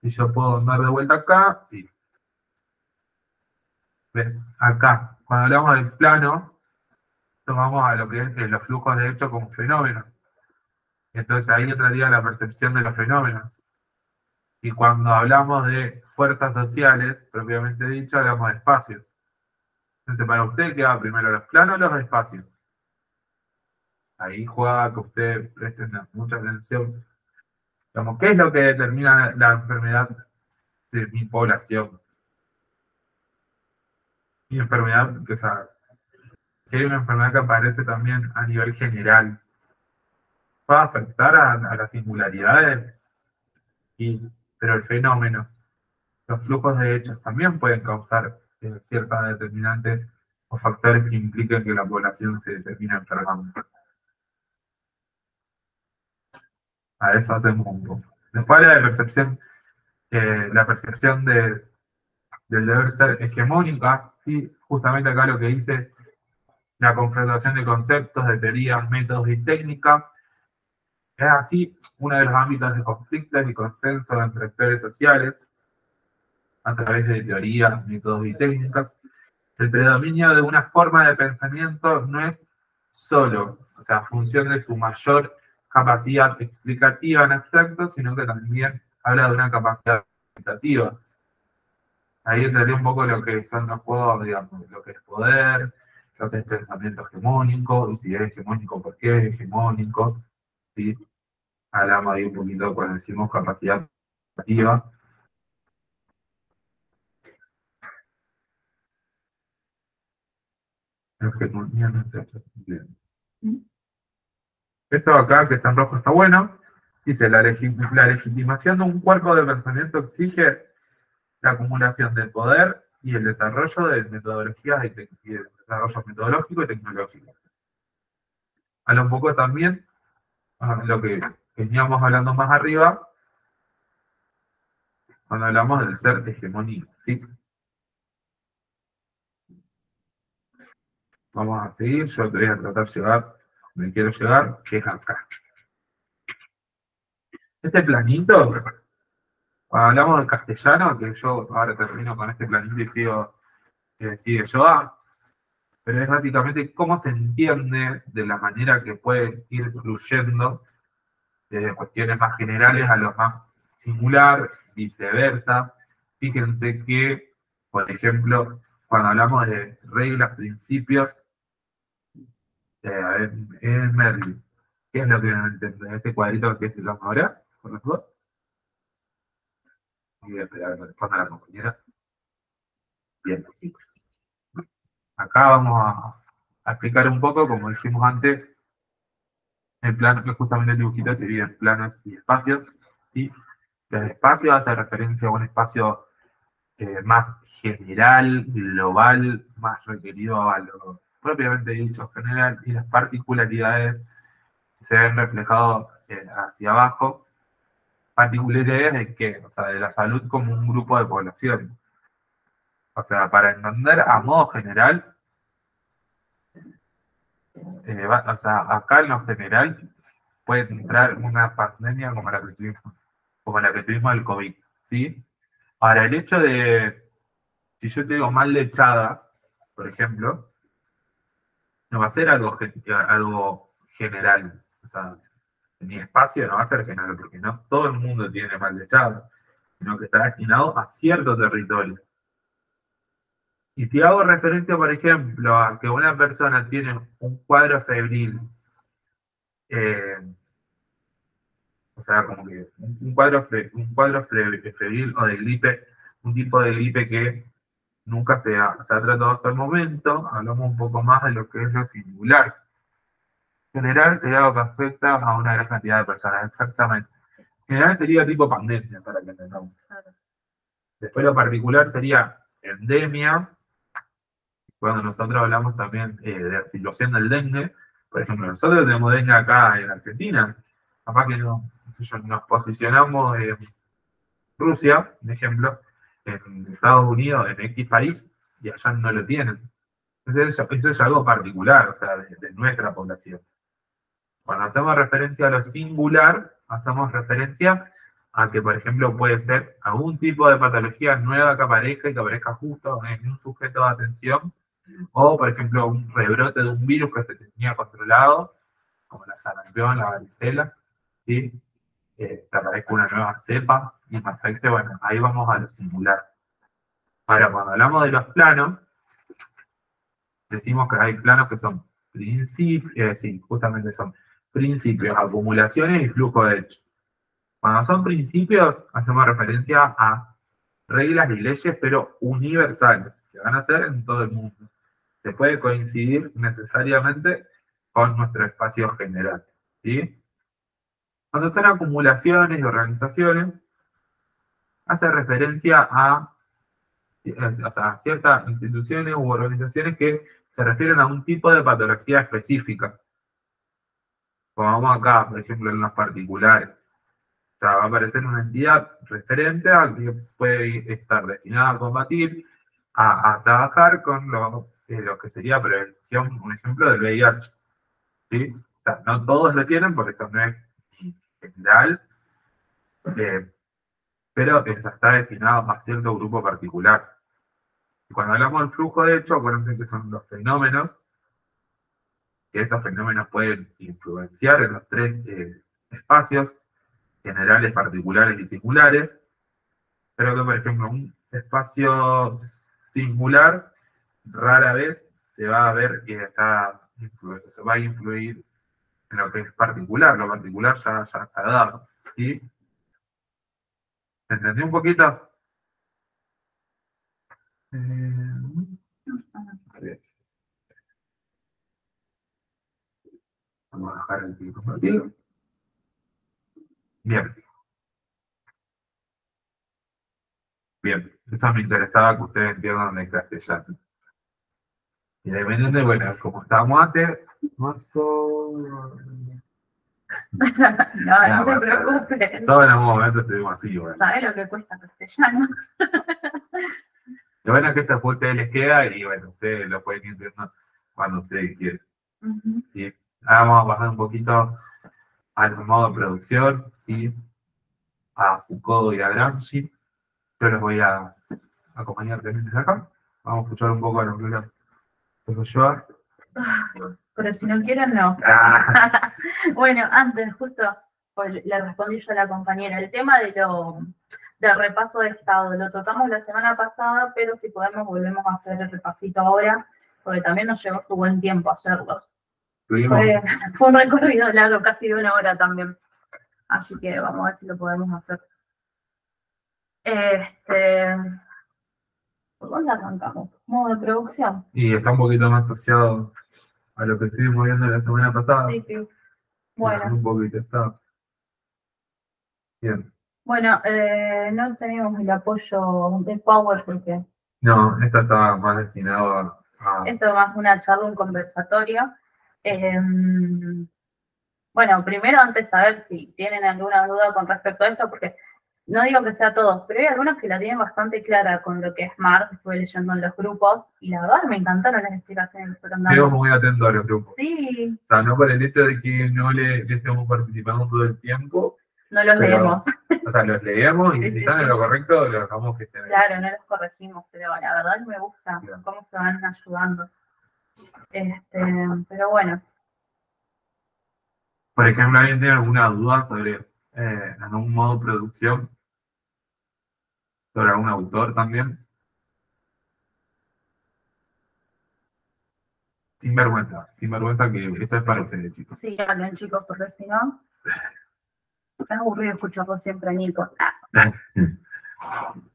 yo puedo andar de vuelta acá. Sí. ¿Ves? Acá, cuando hablamos del plano, tomamos a lo que es los flujos de hecho como fenómenos. Entonces ahí entraría la percepción de los fenómenos. Y cuando hablamos de fuerzas sociales, propiamente dicho, hablamos de espacios. Entonces, para usted, ¿qué va primero, los planos o los espacios? Ahí juega que ustedes presten mucha atención. Digamos, ¿qué es lo que determina la enfermedad de mi población? Mi enfermedad, que sabe. Si hay una enfermedad que aparece también a nivel general, va a afectar a las singularidades, pero el fenómeno los flujos de hechos también pueden causar ciertas determinantes o factores que impliquen que la población se termine enfermando. A eso hacemos un poco. Después la percepción del deber ser hegemónica, ¿sí? Justamente acá lo que dice la confrontación de conceptos, de teorías, métodos y técnicas. Es así uno de los ámbitos de conflictos y consenso entre actores sociales a través de teorías, métodos y técnicas. El predominio de una forma de pensamiento no es solo, o sea, función de su mayor capacidad explicativa en abstracto, sino que también habla de una capacidad explicativa. Ahí entraría un poco lo que son los juegos, digamos, lo que es poder, lo que es pensamiento hegemónico, y si es hegemónico, ¿por qué es hegemónico? ¿Sí? Hablamos ahí un poquito cuando decimos capacidad explicativa. Hegemonía no está bien. Esto acá, que está en rojo, está bueno. Dice, la legitimación de un cuerpo de pensamiento exige la acumulación de poder y el desarrollo de metodologías y de desarrollo metodológico y tecnológico. Habla un poco también lo que veníamos hablando más arriba, cuando hablamos del ser hegemónico, ¿sí? Vamos a seguir, yo te voy a tratar de llegar donde quiero llegar, que es acá. Este planito, cuando hablamos del castellano, que yo ahora termino con este planito y sigue yo, pero es básicamente cómo se entiende de la manera que puede ir fluyendo desde cuestiones más generales a lo más singular, viceversa. Fíjense que, por ejemplo, cuando hablamos de reglas, principios, en Merlin, ¿qué es lo que no entiende? Este cuadrito que es ahora, por los dos. Voy a esperar a que responda la compañera. Bien, sí. Acá vamos a explicar un poco, como dijimos antes, el plano, que justamente el dibujito se divide en planos y espacios. ¿Sí? El espacio hace referencia a un espacio más general, global, más requerido a lo propiamente dicho general, y las particularidades se ven reflejadas hacia abajo. Particularidades de qué? O sea, de la salud como un grupo de población. O sea, para entender a modo general, o sea, acá en lo general puede entrar una pandemia como la que tuvimos el COVID, ¿sí? Ahora, el hecho de, si yo te digo mal lechadas, por ejemplo, no va a ser algo general. O sea, mi espacio no va a ser general, porque no todo el mundo tiene mal lechadas, sino que está destinado a cierto territorio. Y si hago referencia, por ejemplo, a que una persona tiene un cuadro febril, o sea, como que un cuadro febril o de gripe, un tipo de gripe que nunca se ha tratado hasta el momento, hablamos un poco más de lo que es lo singular. General sería algo que afecta a una gran cantidad de personas, exactamente. General sería tipo pandemia, para que entendamos. Después lo particular sería endemia, cuando nosotros hablamos también de la situación del dengue. Por ejemplo, nosotros tenemos dengue acá en Argentina, capaz que nos posicionamos en Rusia, por ejemplo, en Estados Unidos, en X país, y allá no lo tienen. Entonces eso es algo particular, o sea, de nuestra población. Cuando hacemos referencia a lo singular, hacemos referencia a que, por ejemplo, puede ser algún tipo de patología nueva que aparezca y que aparezca justo en un sujeto de atención, o, por ejemplo, un rebrote de un virus que se tenía controlado, como la sarampión, la varicela, ¿sí? Que aparezca una nueva cepa y me afecte, bueno, ahí vamos a lo singular. Ahora, cuando hablamos de los planos, decimos que hay planos que son principios, sí, justamente son principios, acumulaciones y flujo de hechos. Cuando son principios, hacemos referencia a reglas y leyes, pero universales, que van a ser en todo el mundo. Se puede coincidir necesariamente con nuestro espacio general, ¿sí? Cuando son acumulaciones y organizaciones, hace referencia a, o sea, a ciertas instituciones u organizaciones que se refieren a un tipo de patología específica. Como vamos acá, por ejemplo, en los particulares. O sea, va a aparecer una entidad referente a que puede estar destinada a combatir, a trabajar con lo que sería prevención, un ejemplo, del VIH. ¿Sí? O sea, no todos lo tienen, porque eso no es general, pero eso está destinado a cierto grupo particular. Y cuando hablamos del flujo, de hecho, acuérdense que son los fenómenos, que estos fenómenos pueden influenciar en los tres espacios, generales, particulares y singulares, pero que, por ejemplo, un espacio singular rara vez se va a ver que se va a influir en lo que es particular. Lo particular ya está dado. ¿Sí? ¿Entendí un poquito? A ver. Vamos a bajar el tiempo compartido. Bien. Bien. Eso me interesaba que ustedes entiendan el castellano. Y dependiendo, bueno, como estábamos antes, No te preocupes. Todos en algún momento estuvimos así, bueno. ¿Sabes lo que cuesta castellano? Lo bueno es que esta fue que les queda y bueno, ustedes lo pueden ir viendo cuando ustedes quieran. ¿Sí? Ahora vamos a pasar un poquito al modo de producción, ¿sí? A Foucault y a Gramsci. Yo les voy a acompañar también desde acá. Vamos a escuchar un poco a lo que lo lleva. Pero si no quieren, no. Bueno, antes, justo, pues, le respondí yo a la compañera. El tema del repaso de estado lo tocamos la semana pasada, pero si podemos volvemos a hacer el repasito ahora, porque también nos llevó su buen tiempo hacerlo. Fue un recorrido largo, casi de 1 hora también. Así que vamos a ver si lo podemos hacer. ¿Por dónde arrancamos? Modo de producción. Y está un poquito más asociado a lo que estuvimos viendo la semana pasada. Sí, sí. Bueno. Un poquito está. Bien. Bueno, no tenemos el apoyo de Power porque... No, esta estaba más destinado a... Esto es más una charla, un conversatorio. Bueno, primero antes de saber si tienen alguna duda con respecto a esto, porque no digo que sea todos, pero hay algunos que la tienen bastante clara con lo que es Mars, estuve leyendo en los grupos, y la verdad me encantaron las explicaciones que fueron dando. Quedo muy atento a los grupos. Sí. O sea, no por el hecho de que no le estemos participando todo el tiempo. No los leemos. O sea, los leemos y Sí, si sí, están en lo correcto, lo dejamos que estén. Claro, no los corregimos, pero la verdad me gusta cómo se van ayudando. Pero bueno. Por ejemplo, ¿alguien tiene alguna duda sobre algún modo de producción? ¿Sobre algún autor también? Sin vergüenza que esto es para ustedes, chicos. Sí, hablen, chicos, porque si no, es aburrido escucharlo siempre, Nico.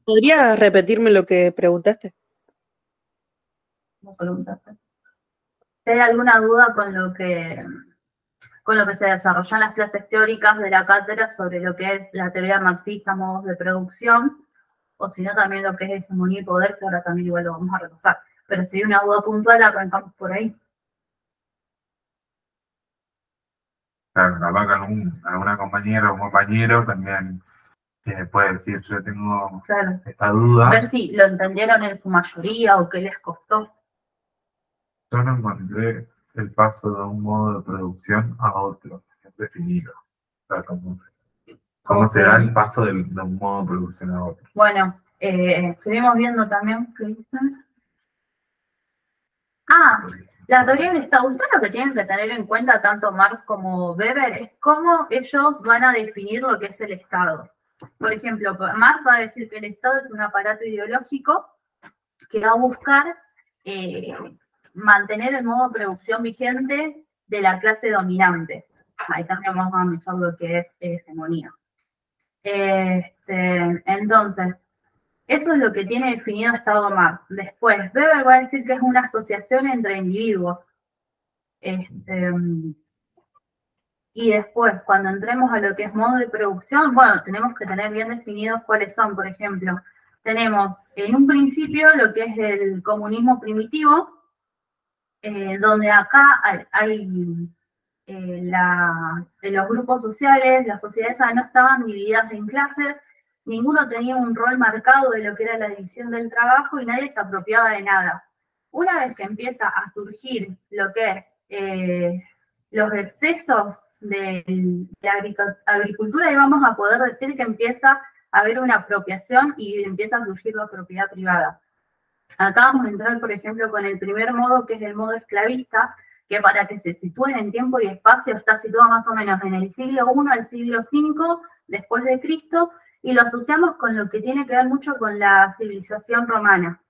¿Podrías repetirme lo que preguntaste? ¿Me preguntaste? Si hay alguna duda con lo que se desarrollan las clases teóricas de la cátedra sobre lo que es la teoría marxista, modos de producción, o si no también lo que es hegemonía y poder, que ahora también igual lo vamos a repasar. Pero si hay una duda puntual, arrancamos por ahí. Claro, capaz que alguna compañera o un compañero también puede decir, yo tengo esta duda. A ver si lo entendieron en su mayoría o qué les costó. Yo no encontré el paso de un modo de producción a otro, definido. O sea, ¿cómo se da el paso de un modo de producción a otro? Bueno, estuvimos viendo también... la teoría del Estado. Ustedes lo que tienen que tener en cuenta tanto Marx como Weber es cómo ellos van a definir lo que es el Estado. Por ejemplo, Marx va a decir que el Estado es un aparato ideológico que va a buscar mantener el modo de producción vigente de la clase dominante. Ahí también vamos a mencionar lo que es hegemonía. Entonces, eso es lo que tiene definido Estado Marx. Después, Weber va a decir que es una asociación entre individuos. Y Y después, cuando entremos a lo que es modo de producción, bueno, tenemos que tener bien definidos cuáles son. Por ejemplo, tenemos en un principio lo que es el comunismo primitivo, donde acá hay los grupos sociales, las sociedades no estaban divididas en clases, ninguno tenía un rol marcado de lo que era la división del trabajo y nadie se apropiaba de nada. Una vez que empieza a surgir lo que es los excesos de la agricultura, y vamos a poder decir que empieza a haber una apropiación y empieza a surgir la propiedad privada. Acá vamos a entrar, por ejemplo, con el primer modo, que es el modo esclavista, que para que se sitúen en tiempo y espacio está situado más o menos en el siglo I al siglo V después de Cristo, y lo asociamos con lo que tiene que ver mucho con la civilización romana,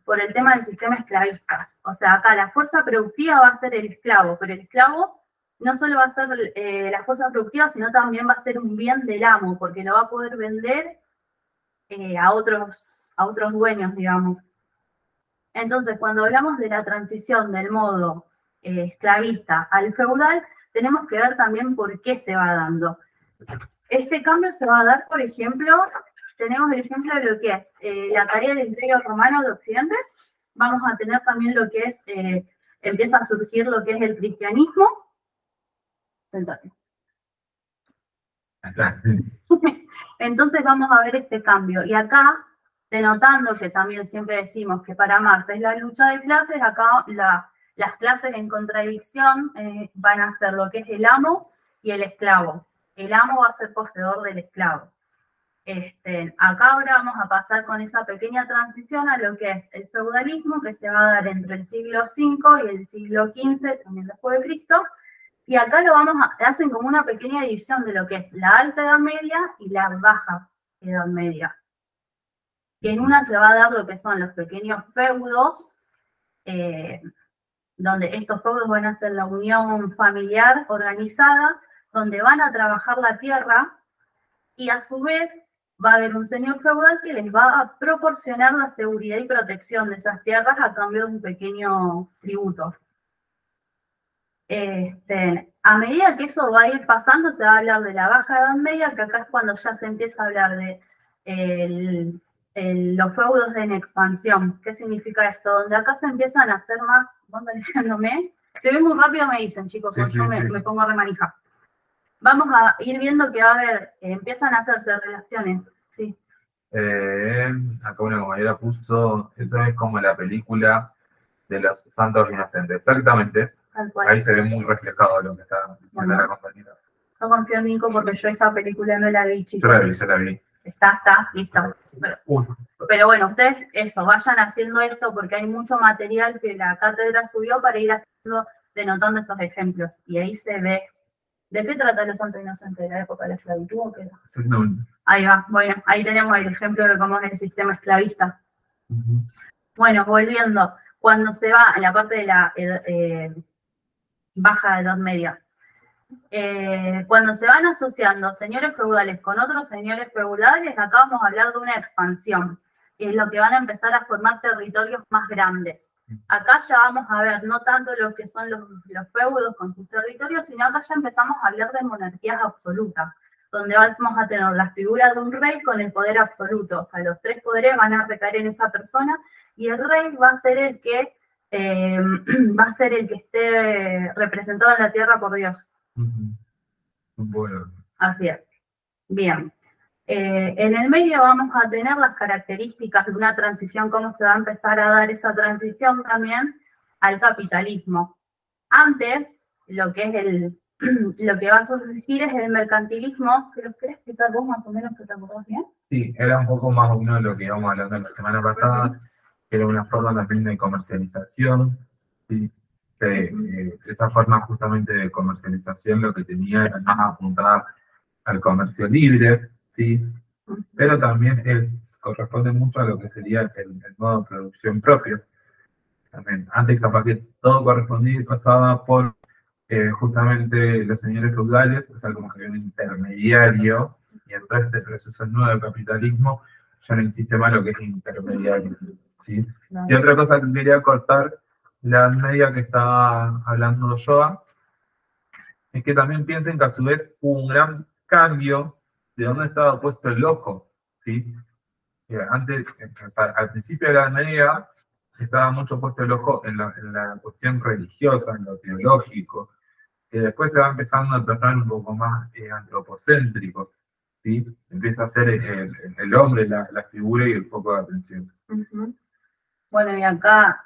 por el tema del sistema esclavista. O sea, acá la fuerza productiva va a ser el esclavo, pero el esclavo no solo va a ser la fuerza productiva, sino también va a ser un bien del amo, porque lo va a poder vender a otros dueños, digamos. Entonces, cuando hablamos de la transición del modo esclavista al feudal, tenemos que ver también por qué se va dando. Este cambio se va a dar, por ejemplo, tenemos el ejemplo de lo que es la tarea del Imperio Romano de Occidente. Vamos a tener también lo que es, empieza a surgir lo que es el cristianismo. Sentate. Entonces vamos a ver este cambio. Y acá, denotando que también siempre decimos que para Marx es la lucha de clases, acá las clases en contradicción van a ser lo que es el amo y el esclavo. El amo va a ser poseedor del esclavo. Acá ahora vamos a pasar con esa pequeña transición a lo que es el feudalismo, que se va a dar entre el siglo V y el siglo XV, también después de Cristo. Y acá hacen como una pequeña división de lo que es la alta edad media y la baja edad media. Que en una se va a dar lo que son los pequeños feudos, donde estos feudos van a ser la unión familiar organizada, donde van a trabajar la tierra, y a su vez va a haber un señor feudal que les va a proporcionar la seguridad y protección de esas tierras a cambio de un pequeño tributo. A medida que eso va a ir pasando, se va a hablar de la baja edad media, que acá es cuando ya se empieza a hablar de los feudos en expansión. ¿Qué significa esto? Donde acá se empiezan a hacer más, ¿van leyéndome? Si ven muy rápido me dicen, chicos, Sí, porque yo sí. me pongo a remanija. Vamos a ir viendo que va a haber, empiezan a hacerse relaciones, sí. Acá una compañera puso, eso es como la película de los santos inocentes. Exactamente. Tal cual. Ahí se ve muy reflejado lo que está diciendo la compañera. No confío en Nico porque yo esa película no la vi, Yo chicos. la vi. Está, listo. Pero bueno, ustedes eso, vayan haciendo esto porque hay mucho material que la cátedra subió para ir haciendo, denotando estos ejemplos. Y ahí se ve. ¿De qué trata los santos inocentes? ¿De la época de la esclavitud o qué? Exactamente. Ahí va, bueno, ahí tenemos el ejemplo de cómo es el sistema esclavista. Bueno, volviendo, cuando se va a la parte de la baja edad media, cuando se van asociando señores feudales con otros señores feudales, acá vamos a hablar de una expansión, es lo que van a empezar a formar territorios más grandes. Acá ya vamos a ver no tanto lo que son los feudos con sus territorios, sino acá ya empezamos a hablar de monarquías absolutas, donde vamos a tener la figura de un rey con el poder absoluto, o sea, los tres poderes van a recaer en esa persona, y el rey va a ser el que esté representado en la tierra por Dios. Bueno. Así es. Bien. En el medio vamos a tener las características de una transición, cómo se va a empezar a dar esa transición también al capitalismo. Antes, lo que va a surgir es el mercantilismo. ¿Lo querés explicar vos más o menos que te acordás bien? Sí, era un poco más o menos lo que íbamos hablando la semana pasada, que era una forma también de comercialización, ¿sí? Esa forma justamente de comercialización lo que tenía era más apuntar al comercio libre, ¿sí? Pero también corresponde mucho a lo que sería el modo de producción propio. También, antes capaz que todo correspondía y pasaba por justamente los señores feudales, o sea, como que había un intermediario, y en todo este proceso nuevo de capitalismo ya no existe más lo que es intermediario, ¿sí? No. Y otra cosa que quería cortar, la media que estaba hablando Joa, es que también piensen que a su vez hubo un gran cambio de dónde estaba puesto el ojo, ¿sí? Antes, o sea, al principio de la Edad Media, estaba mucho puesto el ojo en la cuestión religiosa, en lo teológico, que después se va empezando a tratar un poco más antropocéntrico, ¿sí? Empieza a ser el hombre la figura y el foco de atención. Ujú. Bueno, y acá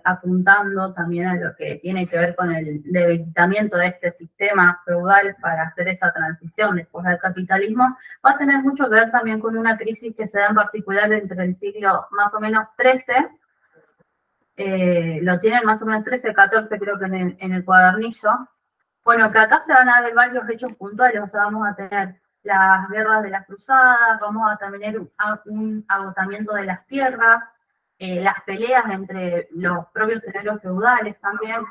apuntando también a lo que tiene que ver con el debilitamiento de este sistema feudal para hacer esa transición después del capitalismo, va a tener mucho que ver también con una crisis que se da en particular entre el siglo más o menos XIII, lo tienen más o menos 13, 14 creo que en el cuadernillo. Bueno, que acá se van a ver varios hechos puntuales, o sea, vamos a tener las guerras de las cruzadas, vamos a tener un agotamiento de las tierras, las peleas entre los propios herederos feudales también,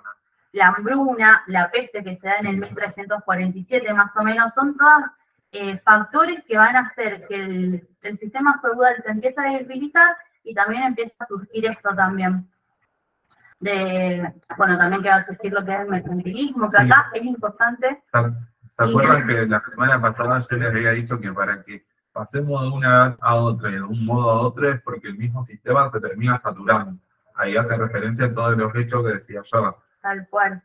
la hambruna, la peste que se da en el 1347 más o menos, son todos factores que van a hacer que el sistema feudal se empiece a debilitar y también empieza a surgir esto también. Bueno, también que va a surgir lo que es el mercantilismo, que acá es importante. ¿Se acuerdan que la semana pasada yo les había dicho que para que pasemos de una edad a otra y de un modo a otro es porque el mismo sistema se termina saturando? Ahí hace referencia a todos los hechos que decía yo. Tal cual.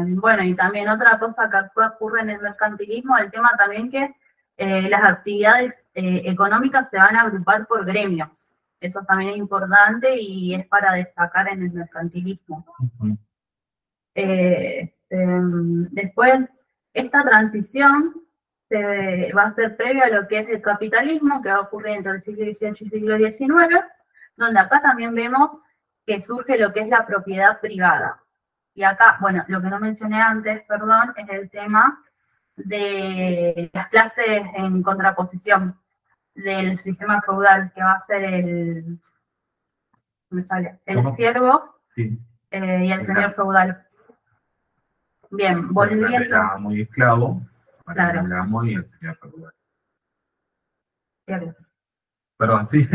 Bueno, y también otra cosa que ocurre en el mercantilismo, el tema también que las actividades económicas se van a agrupar por gremios. Eso también es importante y es para destacar en el mercantilismo. Uh-huh. Después, esta transición va a ser previa a lo que es el capitalismo, que va a ocurrir entre el siglo XVIII y el siglo XIX, donde acá también vemos que surge lo que es la propiedad privada. Y acá, bueno, lo que no mencioné antes, perdón, es el tema de las clases en contraposición del sistema feudal, que va a ser el siervo sí. Y el señor feudal. Bien, volviendo. El amo y esclavo, claro. El amo y el señor feudal. Cierto. Perdón, sí.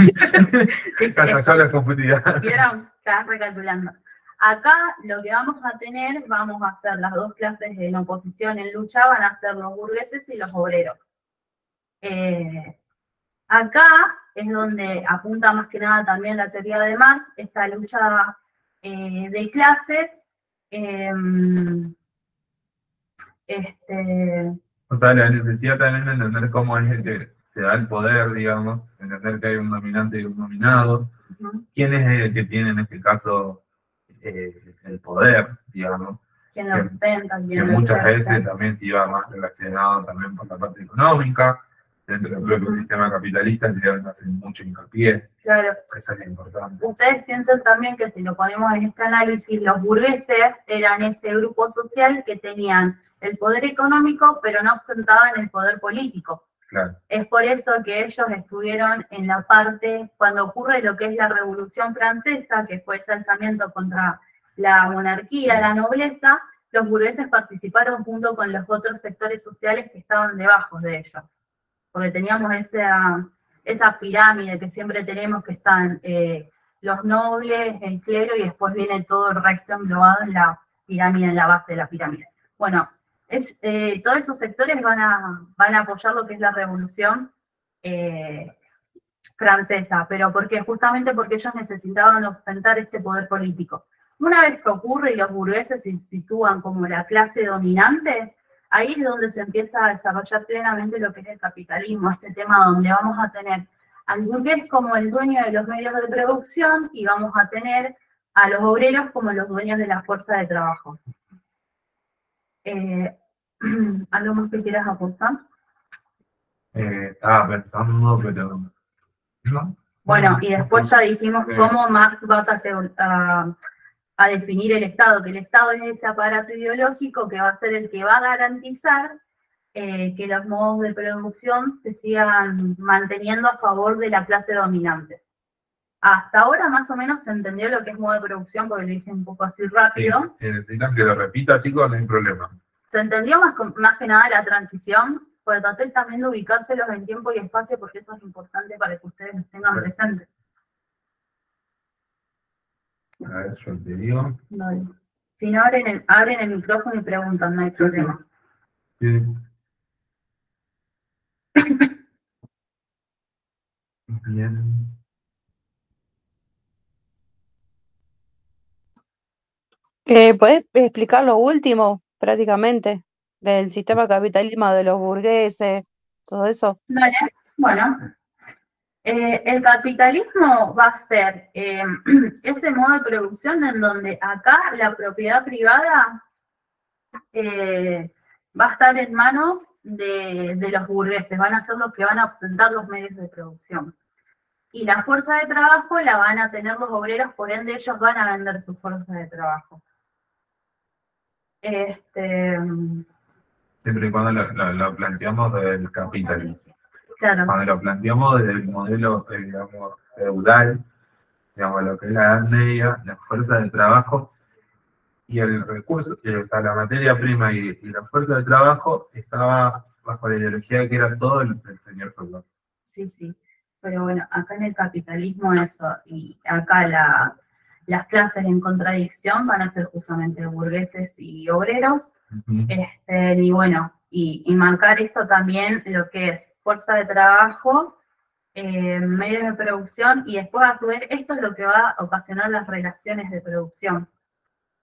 Yo la confundida. ¿Vieron? Estás recalculando. Acá lo que vamos a hacer las dos clases en oposición, en lucha, van a ser los burgueses y los obreros. Acá es donde apunta más que nada también la teoría de Marx, esta lucha de clases. O sea, la necesidad también de entender cómo es el que se da el poder, digamos, entender que hay un dominante y un dominado. Uh-huh. ¿Quién es el que tiene en este caso el poder, digamos? ¿Quién lo ostenta? Que muchas veces también se iba más relacionado también por la parte económica, dentro del propio sistema capitalista, que hacen mucho hincapié. Claro. Eso es importante. Ustedes piensan también que si lo ponemos en este análisis, los burgueses eran ese grupo social que tenían el poder económico, pero no ostentaban el poder político. Claro. Es por eso que ellos estuvieron en la parte, cuando ocurre lo que es la Revolución Francesa, que fue ese alzamiento contra la monarquía, la nobleza, los burgueses participaron junto con los otros sectores sociales que estaban debajo de ellos. Porque teníamos esa pirámide que siempre tenemos, que están los nobles, el clero, y después viene todo el resto englobado en la pirámide, en la base de la pirámide. Bueno, todos esos sectores van a apoyar lo que es la Revolución Francesa, pero ¿por qué? Justamente porque ellos necesitaban ostentar este poder político. Una vez que ocurre y los burgueses se sitúan como la clase dominante, ahí es donde se empieza a desarrollar plenamente lo que es el capitalismo, este tema donde vamos a tener al burgués como el dueño de los medios de producción y vamos a tener a los obreros como los dueños de la fuerza de trabajo. ¿Algo más que quieras aportar? Estaba pensando, pero... ¿no? Bueno, y después ya dijimos cómo Marx va a definir el Estado, que el Estado es ese aparato ideológico que va a ser el que va a garantizar que los modos de producción se sigan manteniendo a favor de la clase dominante. Hasta ahora más o menos se entendió lo que es modo de producción, porque lo dije un poco así rápido. Sí, digan que lo repita, chicos, no hay problema. Se entendió más que nada la transición, porque traté también de ubicárselos en tiempo y espacio, porque eso es importante para que ustedes los tengan presentes. A ver, yo te digo. Vale. Si no, abren el micrófono y preguntan, no hay problema. Sí. Bien. ¿Podés explicar lo último, prácticamente, del sistema capitalismo de los burgueses, todo eso? Vale, bueno. El capitalismo va a ser este modo de producción en donde acá la propiedad privada va a estar en manos de los burgueses, van a ser los que van a ostentar los medios de producción. Y la fuerza de trabajo la van a tener los obreros, por ende ellos van a vender su fuerza de trabajo. Siempre y cuando lo planteamos del capitalismo. Claro. Cuando lo planteamos desde el modelo, digamos, feudal, digamos, lo que es la Edad Media, la fuerza de trabajo y el recurso, o sea, la materia prima y la fuerza de trabajo estaba bajo la ideología de que era todo el señor feudal. Sí, sí. Pero bueno, acá en el capitalismo eso, y acá las clases en contradicción van a ser justamente burgueses y obreros. Y bueno, y marcar esto también lo que es fuerza de trabajo, medios de producción, y después a su vez esto es lo que va a ocasionar las relaciones de producción.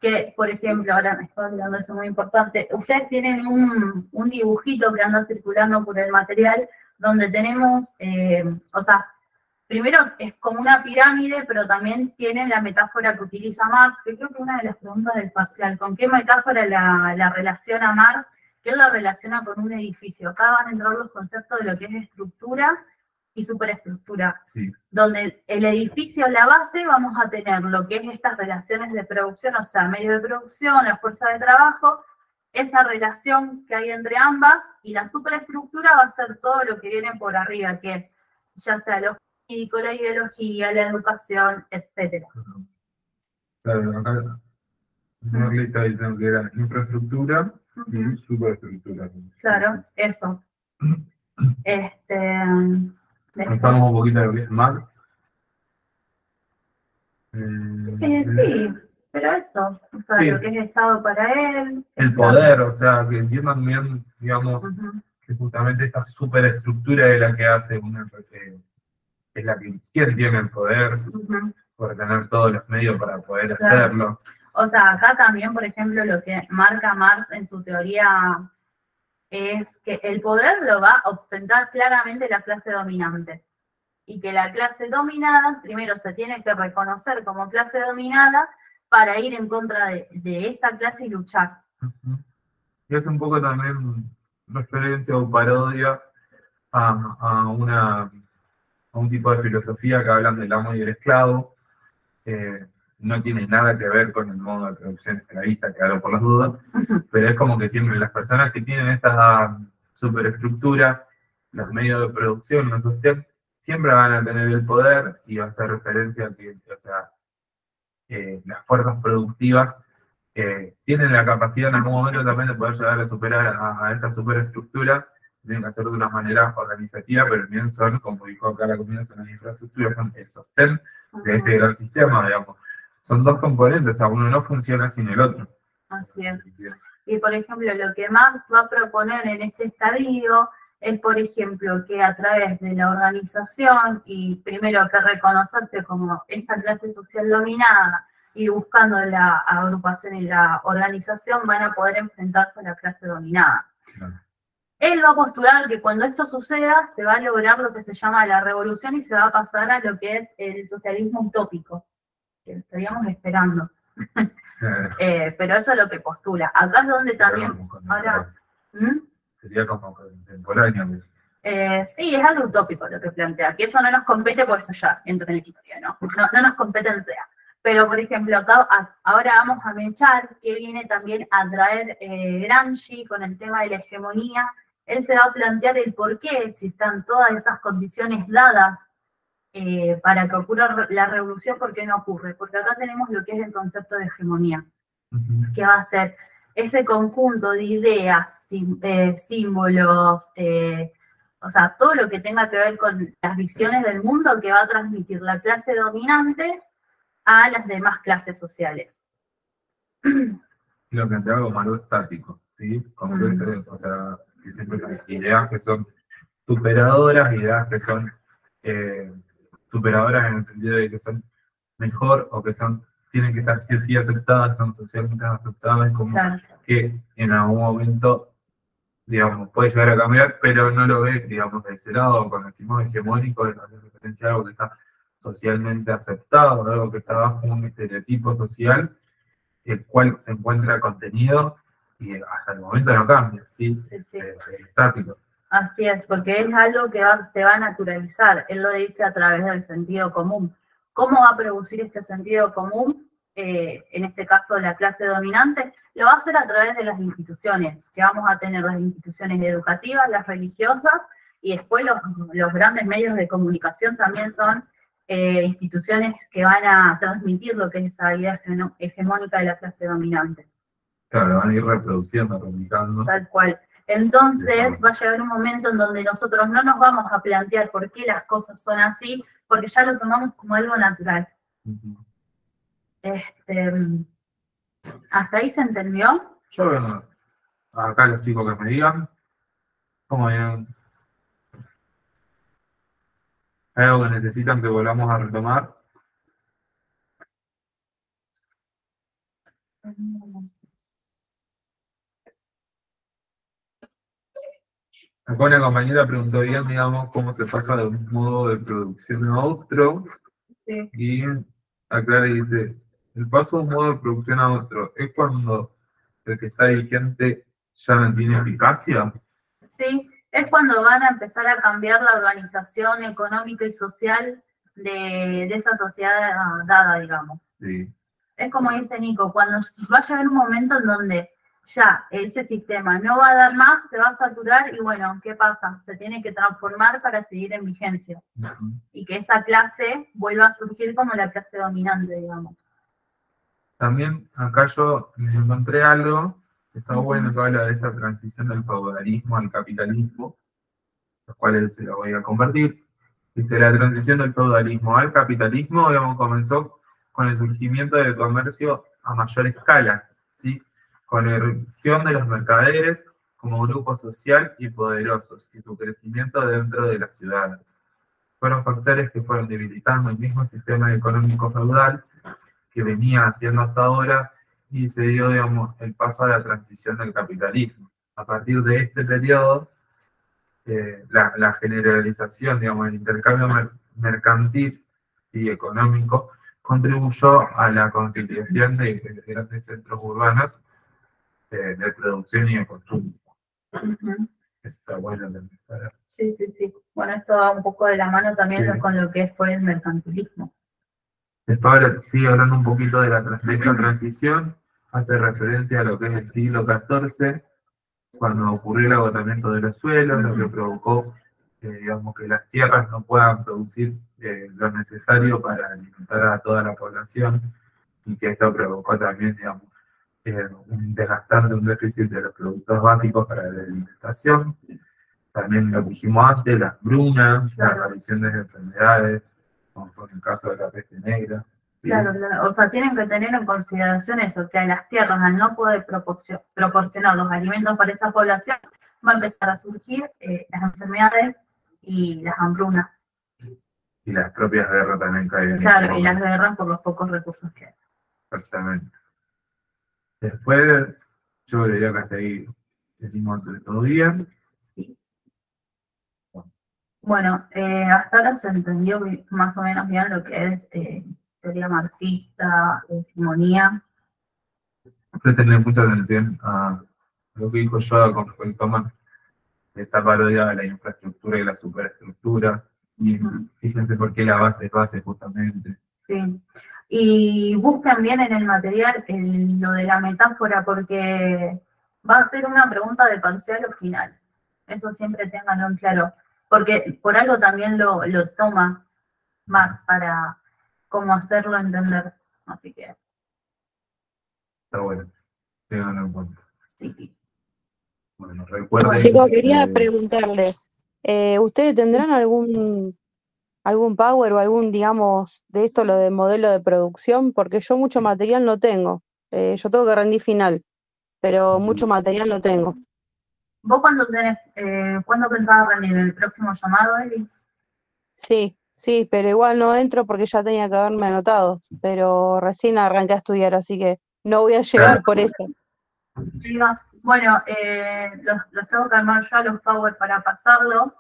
Que, por ejemplo, ahora me estoy olvidando eso muy importante, ustedes tienen un dibujito que anda circulando por el material donde tenemos, o sea, primero es como una pirámide, pero también tiene la metáfora que utiliza Marx, que creo que es una de las preguntas del parcial, ¿con qué metáfora la relaciona Marx? Que él la relaciona con un edificio. Acá van a entrar los conceptos de lo que es estructura y superestructura. Sí. Donde el edificio, la base, vamos a tener lo que es estas relaciones de producción, o sea, medio de producción, la fuerza de trabajo, esa relación que hay entre ambas, y la superestructura va a ser todo lo que viene por arriba, que es ya sea lo jurídico, la ideología, la educación, etc. Claro, acá Morley está diciendo que era infraestructura y superestructura. Claro, eso. Pensamos un poquito de Marx. Sí, pero eso, o sea, Sí. lo que es Estado para él. El poder, o sea, que entiendan bien, digamos, que justamente esta superestructura es la que hace una, es la que quien tiene el poder por tener todos los medios para poder hacerlo. O sea, acá también, por ejemplo, lo que marca Marx en su teoría es que el poder lo va a ostentar claramente la clase dominante. Y que la clase dominada, primero se tiene que reconocer como clase dominada para ir en contra de esa clase y luchar. Y es un poco también referencia o parodia a un tipo de filosofía que hablan del amo y el esclavo. No tiene nada que ver con el modo de producción esclavista, claro, por las dudas, pero es como que siempre las personas que tienen esta superestructura, los medios de producción, los sostén, siempre van a tener el poder y va a hacer referencia a que, o sea, las fuerzas productivas tienen la capacidad en algún momento también de poder llegar a superar a esta superestructura. Tienen que hacer de una manera organizativa, pero bien son, como dijo acá la combinación de las infraestructuras, son el sostén de este gran sistema, digamos. Son dos componentes, o sea, uno no funciona sin el otro. Así es. Y por ejemplo, lo que Marx va a proponer en este estadio es, por ejemplo, que a través de la organización, y primero que reconocerse como esa clase social dominada, y buscando la agrupación y la organización, van a poder enfrentarse a la clase dominada. Claro. Él va a postular que cuando esto suceda, se va a lograr lo que se llama la revolución y se va a pasar a lo que es el socialismo utópico, que estaríamos esperando. Pero eso es lo que postula. Acá es donde también... Ahora, sería como contemporáneo. Sí, es algo utópico lo que plantea, que eso no nos compete, por eso ya entra en la historia, ¿no? No nos compete en sea. Pero, por ejemplo, acá, ahora vamos a mechar que viene también a traer Gramsci con el tema de la hegemonía. Él se va a plantear el por qué, si están todas esas condiciones dadas para que ocurra la revolución, ¿por qué no ocurre? Porque acá tenemos lo que es el concepto de hegemonía, que va a ser ese conjunto de ideas, símbolos, o sea, todo lo que tenga que ver con las visiones del mundo que va a transmitir la clase dominante a las demás clases sociales. lo planteaba como algo estático, ¿sí? Como que o sea, que siempre hay ideas que son superadoras, ideas que son superadoras en el sentido de que son mejor o que tienen que estar sí o sí aceptadas, son socialmente aceptadas, como Claro. que en algún momento, digamos, puede llegar a cambiar, pero no lo ve, digamos, de ese lado, cuando decimos hegemónico, es la referencia a algo que está socialmente aceptado, algo que está bajo un estereotipo social, el cual se encuentra contenido y hasta el momento no cambia, ¿sí? Sí, sí. Es estático. Así es, porque es algo que se va a naturalizar. Él lo dice a través del sentido común. ¿Cómo va a producir este sentido común? En este caso, la clase dominante, lo va a hacer a través de las instituciones, que vamos a tener las instituciones educativas, las religiosas, y después los grandes medios de comunicación también son instituciones que van a transmitir lo que es esa idea hegemónica de la clase dominante. Claro, van a ir reproduciendo, replicando. Tal cual. Entonces va a llegar un momento en donde nosotros no nos vamos a plantear por qué las cosas son así, porque ya lo tomamos como algo natural. ¿Hasta ahí se entendió? Yo, bueno, acá los chicos que me digan, ¿cómo ven? ¿Hay algo que necesitan que volvamos a retomar? Acá una compañera preguntó bien, digamos, cómo se pasa de un modo de producción a otro. Sí. Y aclara y dice, el paso de un modo de producción a otro es cuando el que está vigente ya no tiene eficacia. Sí, es cuando van a empezar a cambiar la organización económica y social de esa sociedad dada, digamos. Sí. Es como dice Nico, cuando va a llegar un momento en donde ya ese sistema no va a dar más, se va a saturar y bueno, ¿qué pasa? Se tiene que transformar para seguir en vigencia. Y que esa clase vuelva a surgir como la clase dominante, digamos. También acá yo me encontré algo que está bueno, que habla de esta transición del feudalismo al capitalismo, los cuales se lo voy a compartir. Dice, la transición del feudalismo al capitalismo, digamos, comenzó con el surgimiento del comercio a mayor escala, ¿sí? Con la irrupción de los mercaderes como grupo social y poderosos, y su crecimiento dentro de las ciudades. Fueron factores que fueron debilitando el mismo sistema económico feudal que venía haciendo hasta ahora, y se dio, digamos, el paso a la transición del capitalismo. A partir de este periodo, la generalización, digamos, el intercambio mercantil y económico contribuyó a la conciliación de grandes centros urbanos de producción y de consumo. Está bueno también. Sí, sí, sí. Bueno, esto va un poco de la mano también Sí. con lo que fue el mercantilismo. Después ahora sigue hablando un poquito de esta transición, hace referencia a lo que es el siglo XIV, cuando ocurrió el agotamiento de los suelos, lo que provocó, digamos, que las tierras no puedan producir lo necesario para alimentar a toda la población, y que esto provocó también, digamos, un desgastante, un déficit de los productos básicos para la alimentación. También lo que dijimos antes, las brunas, la aparición de enfermedades, como por el caso de la peste negra. ¿Sí? Claro, o sea, tienen que tener en consideración eso, que a las tierras, al no poder proporcionar los alimentos para esa población, va a empezar a surgir las enfermedades y las hambrunas. Y las propias guerras también caen. Claro, y las guerras por los pocos recursos que hay. Exactamente. Después, yo diría que hasta ahí decimos todo bien. Sí. Bueno, hasta ahora se entendió más o menos bien lo que es teoría marxista, hegemonía. Usted tener mucha atención a lo que dijo yo con respecto a Marx, esta parodia de la infraestructura y la superestructura. Y fíjense por qué la base es base justamente. Sí. Y busquen bien en el material lo de la metáfora, porque va a ser una pregunta de parcial o final. Eso siempre ténganlo en claro. Porque por algo también lo toma más para cómo hacerlo entender. Así que. Está bueno. Ténganlo en cuenta. Sí. Bueno, recuerden. Chicos, quería preguntarles, ¿ustedes tendrán algún power o algún, digamos, de esto, lo de modelo de producción? Porque yo mucho material no tengo. Yo tengo que rendir final, pero mucho material no tengo. ¿Vos cuándo cuándo pensabas rendir el próximo llamado, Eli? Sí, sí, pero igual no entro porque ya tenía que haberme anotado, pero recién arranqué a estudiar, así que no voy a llegar por eso. Ahí va. Bueno, los tengo que armar yo a los Power para pasarlos,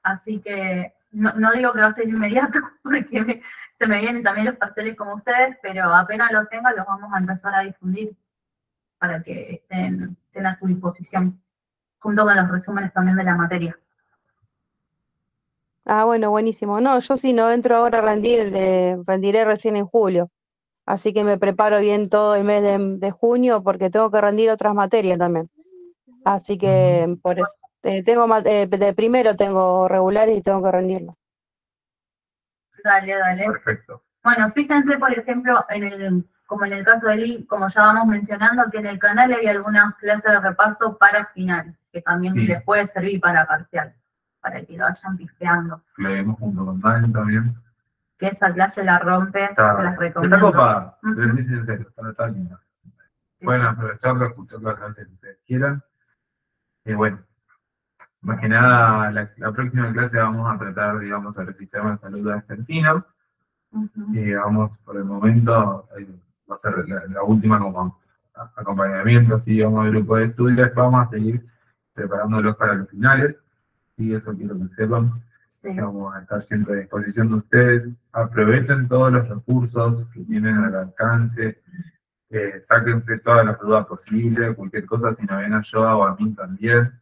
así que no digo que va a ser inmediato, porque se me vienen también los parciales como ustedes, pero apenas los tenga los vamos a empezar a difundir para que estén a su disposición, junto con los resúmenes también de la materia. Ah, bueno, buenísimo. No, yo si no entro ahora a rendir, rendiré recién en julio. Así que me preparo bien todo el mes de junio porque tengo que rendir otras materias también. Así que de primero tengo regulares y tengo que rendirlo. Dale. Perfecto. Bueno, fíjense, por ejemplo, como en el caso de Eli, como ya vamos mencionando, que en el canal hay algunas clases de repaso para final, que también Sí. les puede servir para parcial, para que lo vayan pispeando. Lo vemos junto con Dan también. Que esa clase la rompe, se las recomiendo. Está copada, Ujú. pero sí sincero, está linda. Pueden aprovecharlo, escuchar las clases que ustedes quieran. Y bueno, más que nada, la próxima clase vamos a tratar, digamos, sobre el sistema de salud argentino. Ujú. Y vamos, por el momento, va a ser la última como acompañamiento, así vamos al grupo de estudios, vamos a seguir preparándolos para los finales, y eso quiero que sepan, Sí. que vamos a estar siempre a disposición de ustedes, aprovechen todos los recursos que tienen al alcance, sáquense todas las dudas posibles, cualquier cosa, si nos ven a yo o a mí también,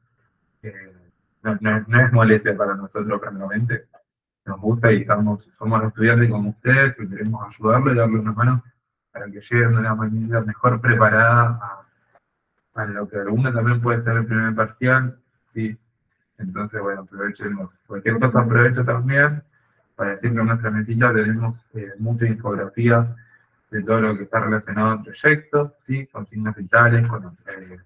no es molestia para nosotros, francamente. Nos gusta y somos estudiantes como ustedes que queremos ayudarle y darle una mano para que lleguen de una manera mejor preparada a lo que alguna también puede ser el primer parcial, ¿sí? Entonces, bueno, aprovechen, cualquier cosa aprovecho también para decir que en nuestra mesita tenemos mucha infografía de todo lo que está relacionado al proyecto, ¿sí? Con signos vitales, con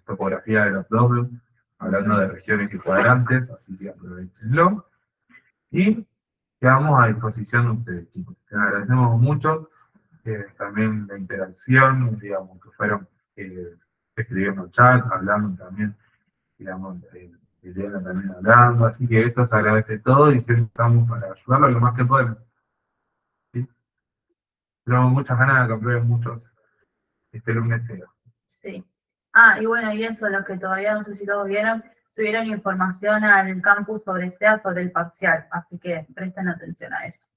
topografía del abdomen, hablando de regiones y cuadrantes, así que aprovechenlo. Y quedamos a disposición de ustedes, chicos. Les agradecemos mucho también la interacción, digamos, que fueron escribiendo chat, hablando también, digamos, Eliana también hablando, así que esto se agradece todo y siempre estamos para ayudarlo lo más que podemos. ¿Sí? Tenemos muchas ganas de que aprueben muchos este lunes 0. Sí. Y bueno, y eso, los que todavía no sé si todos vieron, subieron información al campus sobre SEA, sobre el parcial, así que presten atención a eso.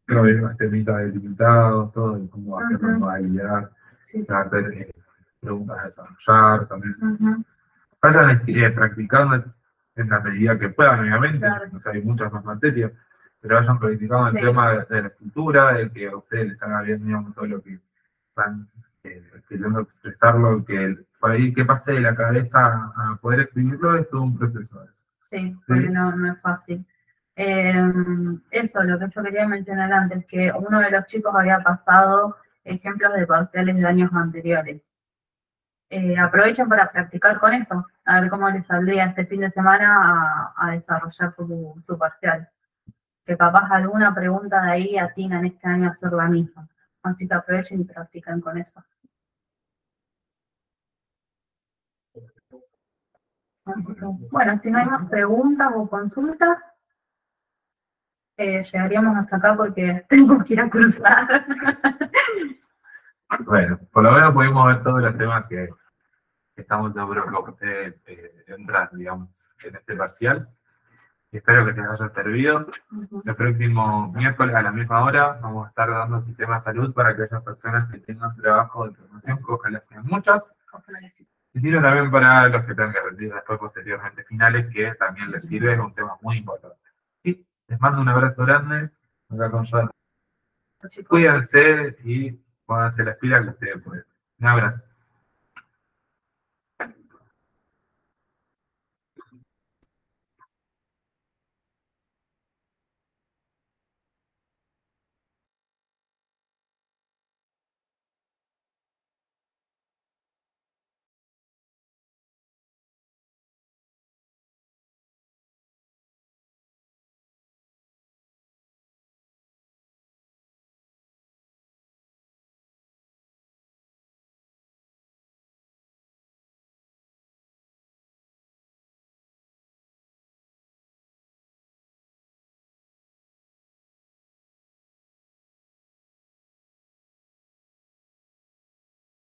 Pero vimos temita de limitados, todo, y cómo hacer la modalidad, Sí. preguntas a desarrollar también. Ujú. Vayan practicando en la medida que puedan, obviamente, Claro. o sea, hay muchas más materias, pero vayan practicando el Sí. tema de la escritura, de que a ustedes les haga bien, digamos, todo lo que están queriendo expresarlo, que por ahí que pase de la cabeza a poder escribirlo es todo un proceso. Sí, porque no es fácil. Eso, lo que yo quería mencionar antes, que uno de los chicos había pasado ejemplos de parciales de años anteriores. Aprovechen para practicar con eso, a ver cómo les saldría este fin de semana a desarrollar su parcial. Que capaz alguna pregunta de ahí atinan este año a hacer la misma. Así que aprovechen y practican con eso. Así que, bueno, si no hay más preguntas o consultas, llegaríamos hasta acá porque tengo que ir a cursar. Bueno, por lo menos pudimos ver todos los temas que estamos seguros que entran, digamos, en este parcial. Espero que les haya servido. El próximo miércoles a la misma hora vamos a estar dando sistema de salud para aquellas personas que tengan trabajo de formación, que ojalá sean muchas. Y sirve también para los que tengan que rendir después posteriormente finales, que también les sirve, es un tema muy importante. Sí, les mando un abrazo grande. Acá con Jonathan. Cuídense y pónganse las pilas que ustedes pueden. Un abrazo.